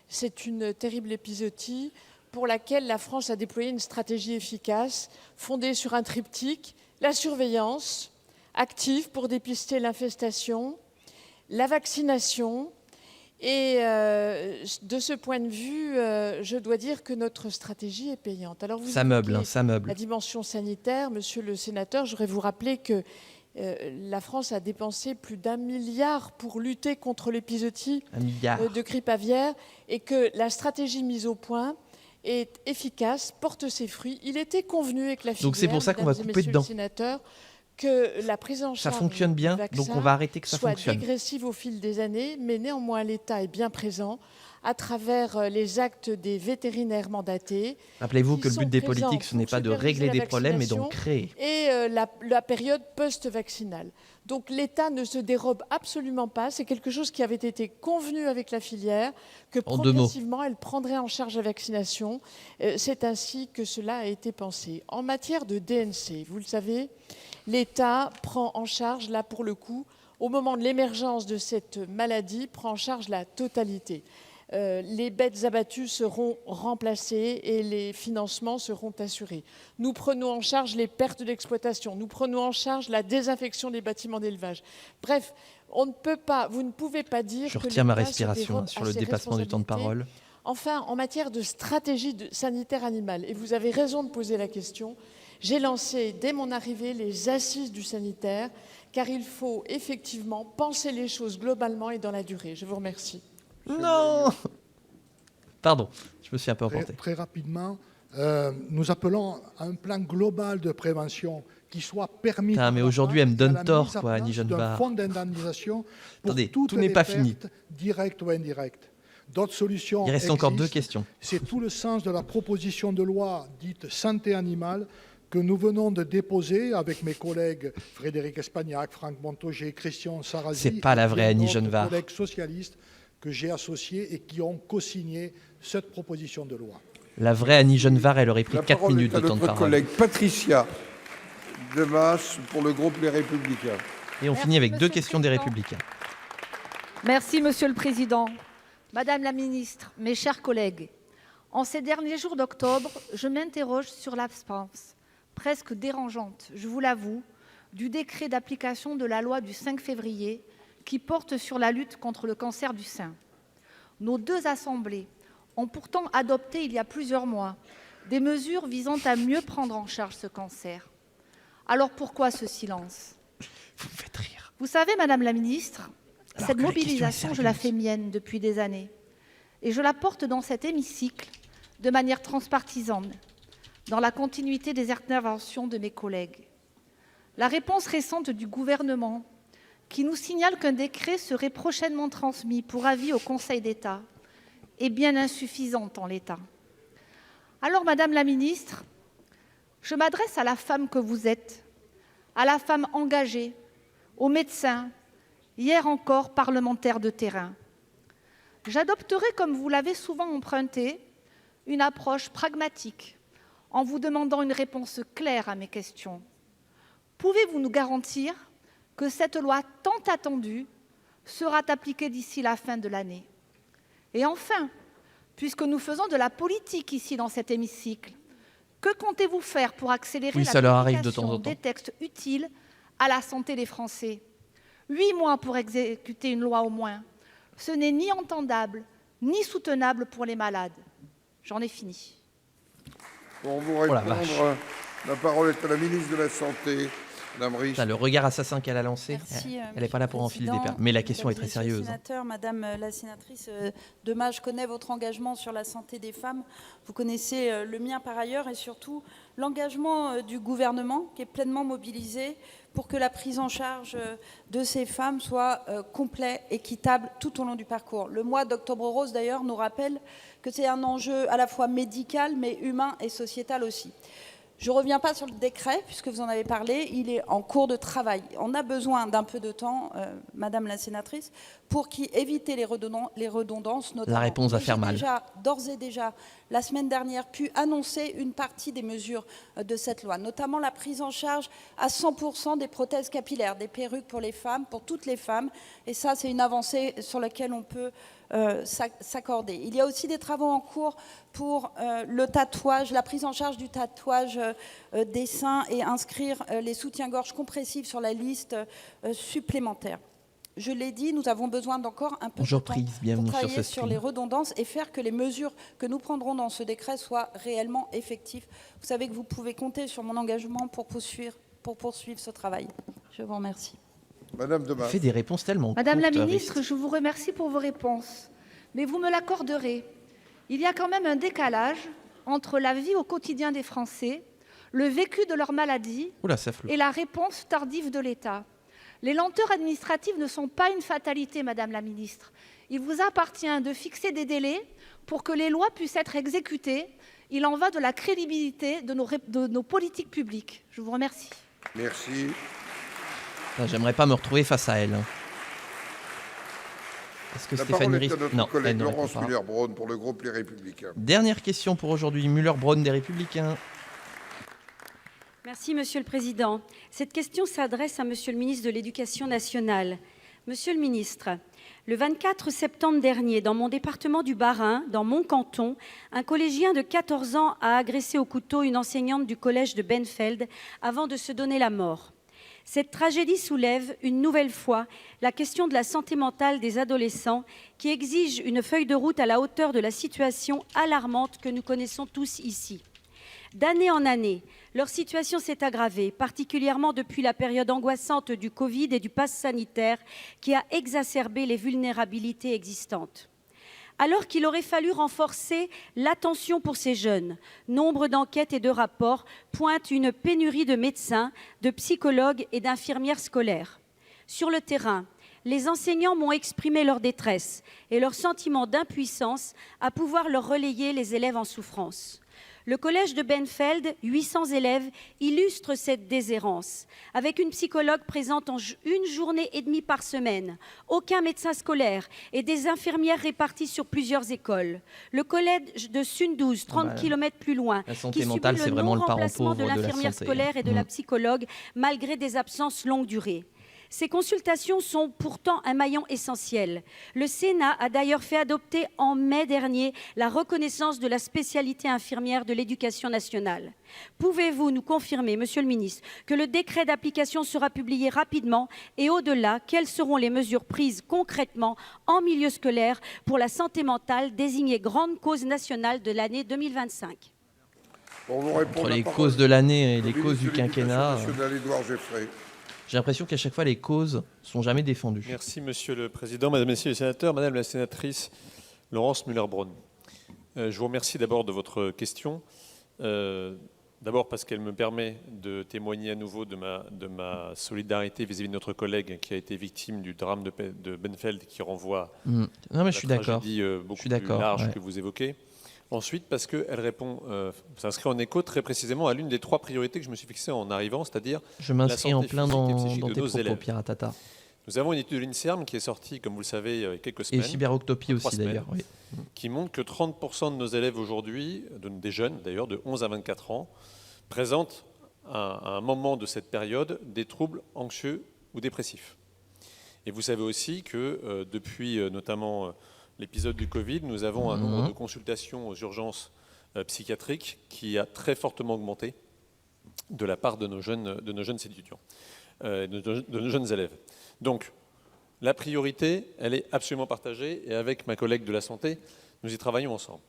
C'est une terrible épizootie pour laquelle la France a déployé une stratégie efficace fondée sur un triptyque, la surveillance active pour dépister l'infestation, la vaccination. Et de ce point de vue, je dois dire que notre stratégie est payante. Alors vous ça meuble, la dimension sanitaire, monsieur le sénateur, je voudrais vous rappeler que la France a dépensé plus d'1 milliard pour lutter contre l'épizootie de grippe aviaire et que la stratégie mise au point est efficace, porte ses fruits. Il était convenu avec la filière, donc c'est pour ça qu'on va couper dedans. Que la prise en charge ça fonctionne bien, donc on va arrêter que ça soit fonctionne. dégressive au fil des années, mais néanmoins l'État est bien présent à travers les actes des vétérinaires mandatés. Rappelez-vous que le but des politiques, ce n'est pas de régler des problèmes, mais d'en créer. Et la période post-vaccinale. Donc l'État ne se dérobe absolument pas. C'est quelque chose qui avait été convenu avec la filière, que progressivement elle prendrait en charge la vaccination. C'est ainsi que cela a été pensé. En matière de DNC, vous le savez, l'État prend en charge, là pour le coup, au moment de l'émergence de cette maladie, prend en charge la totalité. Les bêtes abattues seront remplacées et les financements seront assurés. Nous prenons en charge les pertes d'exploitation, nous prenons en charge la désinfection des bâtiments d'élevage. Bref, on ne peut pas, vous ne pouvez pas dire Je que retiens ma l'État se respiration dérobe sur à le ses dépassement du temps de parole. Enfin, en matière de stratégie sanitaire animale, et vous avez raison de poser la question, j'ai lancé dès mon arrivée les assises du sanitaire, car il faut effectivement penser les choses globalement et dans la durée. Je vous remercie. Non. Pardon, je me suis un peu emporté. Très rapidement, nous appelons à un plan global de prévention qui soit permis. Mais aujourd'hui, elle me donne tort, quoi, Annie Genevard. Un fonds d'indemnisation pour attendez, toutes tout n'est les pas pertes, fini. directes ou indirectes. D'autres solutions Il reste encore 2 existent. questions. C'est tout le sens de la proposition de loi dite santé animale que nous venons de déposer avec mes collègues Frédéric Espagnac, Franck Montaugé, Christian Sarrazy. C'est pas la vraie Annie Genevard. Genevard. Collègues socialistes que j'ai associés et qui ont co-signé cette proposition de loi. La vraie Annie Genevard, elle aurait pris 4 minutes de temps de notre parole. collègue Patricia Demas pour le groupe Les Républicains. Et on finit avec 2 questions des Républicains. Merci, Monsieur le Président. Madame la Ministre, mes chers collègues, en ces derniers jours d'octobre, je m'interroge sur l'absence, presque dérangeante, je vous l'avoue, du décret d'application de la loi du 5 février qui porte sur la lutte contre le cancer du sein. Nos 2 assemblées ont pourtant adopté il y a plusieurs mois des mesures visant à mieux prendre en charge ce cancer. Alors pourquoi ce silence? Vous me faites rire. Vous savez, Madame la Ministre, Alors cette que la question est mobilisation, je la sérieuse. fais mienne depuis des années. Et je la porte dans cet hémicycle de manière transpartisane, dans la continuité des interventions de mes collègues. La réponse récente du gouvernement, qui nous signale qu'un décret serait prochainement transmis pour avis au Conseil d'État, est bien insuffisante en l'état. Alors, Madame la Ministre, je m'adresse à la femme que vous êtes, à la femme engagée, aux médecins, hier encore parlementaire de terrain. J'adopterai, comme vous l'avez souvent emprunté, une approche pragmatique, en vous demandant une réponse claire à mes questions. Pouvez-vous nous garantir que cette loi tant attendue sera appliquée d'ici la fin de l'année? Et enfin, puisque nous faisons de la politique ici dans cet hémicycle, que comptez-vous faire pour accélérer Oui, ça leur arrive de temps publication en temps. des textes utiles à la santé des Français? 8 mois pour exécuter une loi au moins. Ce n'est ni entendable, ni soutenable pour les malades. J'en ai fini. Pour vous Oh la répondre, vache. la parole est à la ministre de la Santé, Madame Rist. Putain, le regard assassin qu'elle a lancé, Merci, elle n'est pas là pour enfiler des perles. Mais la question est très sérieuse. Sénateur, Madame la sénatrice Demas, je connais votre engagement sur la santé des femmes. Vous connaissez le mien par ailleurs et surtout l'engagement du gouvernement qui est pleinement mobilisé pour que la prise en charge de ces femmes soit complète, équitable tout au long du parcours. Le mois d'Octobre Rose, d'ailleurs, nous rappelle que c'est un enjeu à la fois médical, mais humain et sociétal aussi. Je ne reviens pas sur le décret, puisque vous en avez parlé, il est en cours de travail. On a besoin d'un peu de temps, Madame la sénatrice, pour éviter les redondances. Notamment. La réponse va faire mal. J'ai d'ores et déjà, la semaine dernière, pu annoncer une partie des mesures de cette loi, notamment la prise en charge à 100% des prothèses capillaires, des perruques pour les femmes, pour toutes les femmes. Et ça, c'est une avancée sur laquelle on peut s'accorder. Il y a aussi des travaux en cours pour le tatouage, la prise en charge du tatouage des seins et inscrire les soutiens-gorge compressifs sur la liste supplémentaire. Je l'ai dit, nous avons besoin d'encore un peu de temps pour travailler sur les redondances et faire que les mesures que nous prendrons dans ce décret soient réellement effectives. Vous savez que vous pouvez compter sur mon engagement pour poursuivre ce travail. Je vous remercie. Madame Demas. Fait des réponses tellement Madame la courtes, Ministre, Rist. je vous remercie pour vos réponses. Mais vous me l'accorderez, il y a quand même un décalage entre la vie au quotidien des Français, le vécu de leur maladie Oula, ça flotte. et la réponse tardive de l'État. Les lenteurs administratives ne sont pas une fatalité, Madame la Ministre. Il vous appartient de fixer des délais pour que les lois puissent être exécutées. Il en va de la crédibilité de nos politiques publiques. Je vous remercie. Merci. J'aimerais pas me retrouver face à elle. Est-ce que La Stéphanie parole est Rist... à notre Non, elle collègue ne répond Laurence pas. Muller-Bronn pour le groupe Les Républicains. Dernière question pour aujourd'hui. Muller-Bronn des Républicains. Merci, Monsieur le Président. Cette question s'adresse à Monsieur le ministre de l'Éducation nationale. Monsieur le ministre, le 24 septembre dernier, dans mon département du Bas-Rhin, dans mon canton, un collégien de 14 ans a agressé au couteau une enseignante du collège de Benfeld avant de se donner la mort. Cette tragédie soulève une nouvelle fois la question de la santé mentale des adolescents qui exige une feuille de route à la hauteur de la situation alarmante que nous connaissons tous ici. D'année en année, leur situation s'est aggravée, particulièrement depuis la période angoissante du Covid et du pass sanitaire qui a exacerbé les vulnérabilités existantes. Alors qu'il aurait fallu renforcer l'attention pour ces jeunes, nombre d'enquêtes et de rapports pointent une pénurie de médecins, de psychologues et d'infirmières scolaires. Sur le terrain, Les enseignants m'ont exprimé leur détresse et leur sentiment d'impuissance à pouvoir leur relayer les élèves en souffrance. Le collège de Benfeld, 800 élèves, illustre cette déshérence, avec une psychologue présente une journée et demie par semaine, aucun médecin scolaire et des infirmières réparties sur plusieurs écoles. Le collège de Sundouze, 30 km plus loin, qui subit le non-remplacement de l'infirmière scolaire et de la psychologue, malgré des absences longue durée. Ces consultations sont pourtant un maillon essentiel. Le Sénat a d'ailleurs fait adopter en mai dernier la reconnaissance de la spécialité infirmière de l'éducation nationale. Pouvez-vous nous confirmer, Monsieur le ministre, que le décret d'application sera publié rapidement et au-delà, quelles seront les mesures prises concrètement en milieu scolaire pour la santé mentale désignée grande cause nationale de l'année 2025 ? Entre les causes de l'année et les causes du quinquennat... J'ai l'impression qu'à chaque fois, les causes sont jamais défendues. Merci, Monsieur le Président, Mesdames et Messieurs les sénateurs. Madame la sénatrice Laurence Muller-Bronn, je vous remercie d'abord de votre question. D'abord parce qu'elle me permet de témoigner à nouveau de ma solidarité vis-à-vis de notre collègue qui a été victime du drame de Benfeld qui renvoie non, mais je suis d'accord. Beaucoup plus large que vous évoquez. Ensuite, parce qu'elle répond, s'inscrit en écho très précisément à l'une des 3 priorités que je me suis fixée en arrivant, c'est-à-dire je m'inscris en plein dans tes propos, Pierre Atata. Nous avons une étude de l'INSERM qui est sortie, comme vous le savez, il y a quelques semaines. Et Cyberoctopie aussi, d'ailleurs. Oui. Qui montre que 30% de nos élèves aujourd'hui, des jeunes d'ailleurs, de 11 à 24 ans, présentent à un moment de cette période des troubles anxieux ou dépressifs. Et vous savez aussi que depuis notamment... l'épisode du Covid, nous avons un nombre de consultations aux urgences psychiatriques qui a très fortement augmenté de la part de nos jeunes étudiants, de nos jeunes élèves. Donc, la priorité, elle est absolument partagée et avec ma collègue de la santé, nous y travaillons ensemble.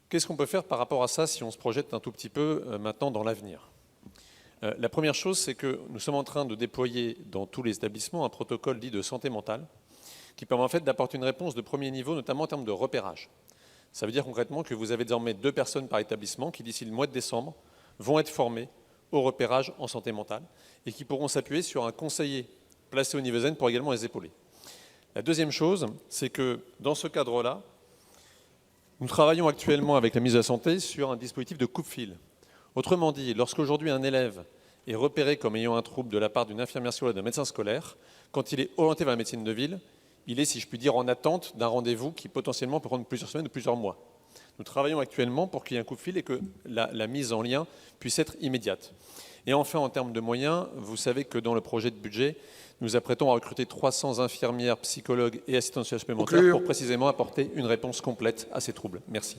Qu'est-ce qu'on peut faire par rapport à ça si on se projette un tout petit peu maintenant dans l'avenir ? La première chose, c'est que nous sommes en train de déployer dans tous les établissements un protocole dit de santé mentale qui permet en fait d'apporter une réponse de premier niveau, notamment en termes de repérage. Ça veut dire concrètement que vous avez désormais 2 personnes par établissement qui, d'ici le mois de décembre, vont être formées au repérage en santé mentale et qui pourront s'appuyer sur un conseiller placé au niveau zen pour également les épauler. La deuxième chose, c'est que dans ce cadre-là, nous travaillons actuellement avec la ministre de la Santé sur un dispositif de coupe-fil. Autrement dit, lorsqu'aujourd'hui un élève est repéré comme ayant un trouble de la part d'une infirmière scolaire ou d'un médecin scolaire, quand il est orienté vers la médecine de ville, il est, si je puis dire, en attente d'un rendez-vous qui potentiellement peut prendre plusieurs semaines ou plusieurs mois. Nous travaillons actuellement pour qu'il y ait un coup de fil et que la mise en lien puisse être immédiate. Et enfin, en termes de moyens, vous savez que dans le projet de budget, nous apprêtons à recruter 300 infirmières, psychologues et assistantes sociales supplémentaires pour précisément apporter une réponse complète à ces troubles. Merci.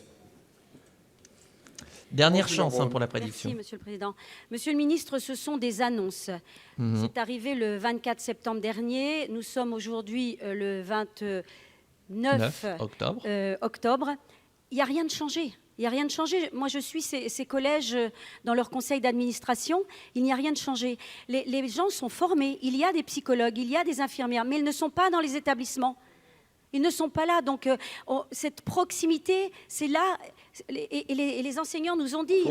Dernière chance pour la prédiction. Merci, Monsieur le Président. Monsieur le Ministre, ce sont des annonces. C'est arrivé le 24 septembre dernier. Nous sommes aujourd'hui le 29 octobre. Il n'y a rien de changé. Il n'y a rien de changé. Moi, je suis ces collèges dans leur conseil d'administration. Il n'y a rien de changé. Les gens sont formés. Il y a des psychologues, il y a des infirmières, mais ils ne sont pas dans les établissements. Ils ne sont pas là. Donc, cette proximité, c'est là. Et les enseignants nous ont dit,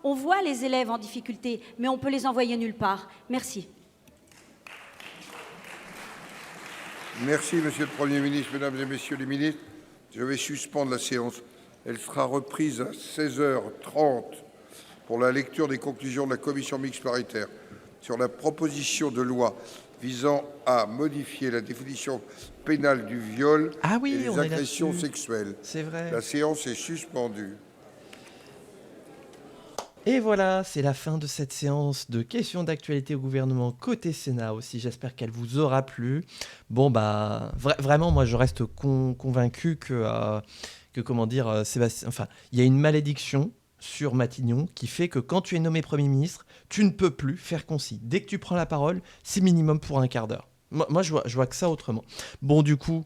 on voit les élèves en difficulté, mais on peut les envoyer nulle part. Merci. Merci, Monsieur le Premier ministre, Mesdames et Messieurs les ministres. Je vais suspendre la séance. Elle sera reprise à 16h30 pour la lecture des conclusions de la commission mixte paritaire sur la proposition de loi visant à modifier la définition pénale du viol et des agressions sexuelles. C'est vrai. La séance est suspendue. Et voilà, c'est la fin de cette séance de questions d'actualité au gouvernement côté Sénat aussi. J'espère qu'elle vous aura plu. Bon, bah, vraiment, moi, je reste convaincu que comment dire, Sébastien, enfin, il y a une malédiction sur Matignon qui fait que quand tu es nommé Premier ministre, tu ne peux plus faire concis. Dès que tu prends la parole, c'est minimum pour un quart d'heure. Moi je vois que ça autrement. Bon, du coup,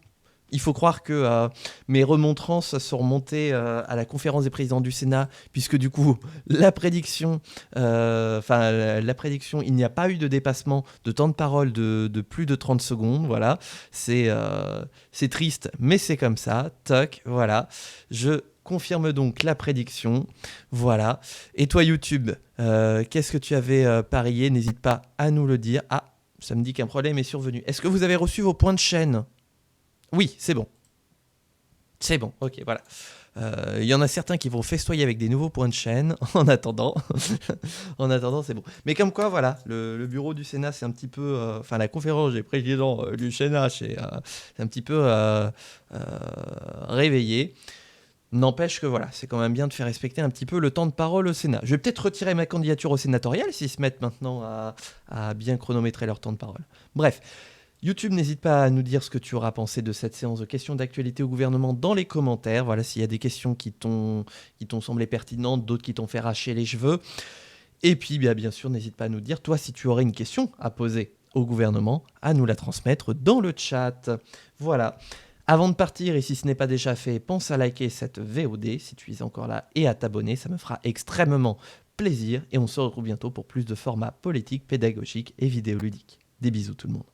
il faut croire que mes remontrances sont remontées à la conférence des présidents du Sénat, puisque du coup, la prédiction, il n'y a pas eu de dépassement de temps de parole de plus de 30 secondes. Voilà, c'est triste, mais c'est comme ça. Toc, voilà. Je confirme donc la prédiction. Voilà. Et toi, YouTube, qu'est-ce que tu avais parié ? N'hésite pas à nous le dire. Ah, Ça me dit qu'un problème est survenu. Est-ce que vous avez reçu vos points de chaîne? Oui, c'est bon. C'est bon, ok, voilà. Il y en a certains qui vont festoyer avec des nouveaux points de chaîne en attendant. En attendant, c'est bon. Mais comme quoi, voilà, le bureau du Sénat, c'est un petit peu... Enfin, la conférence des présidents du Sénat, c'est un petit peu réveillé. N'empêche que voilà, c'est quand même bien de faire respecter un petit peu le temps de parole au Sénat. Je vais peut-être retirer ma candidature au sénatorial s'ils se mettent maintenant à bien chronométrer leur temps de parole. Bref, YouTube, n'hésite pas à nous dire ce que tu auras pensé de cette séance de questions d'actualité au gouvernement dans les commentaires. Voilà, s'il y a des questions qui t'ont semblé pertinentes, d'autres qui t'ont fait arracher les cheveux. Et puis, bien sûr, n'hésite pas à nous dire, toi, si tu aurais une question à poser au gouvernement, à nous la transmettre dans le chat. Voilà. Avant de partir, et si ce n'est pas déjà fait, pense à liker cette VOD si tu es encore là et à t'abonner, ça me fera extrêmement plaisir. Et on se retrouve bientôt pour plus de formats politiques, pédagogiques et vidéoludiques. Des bisous tout le monde.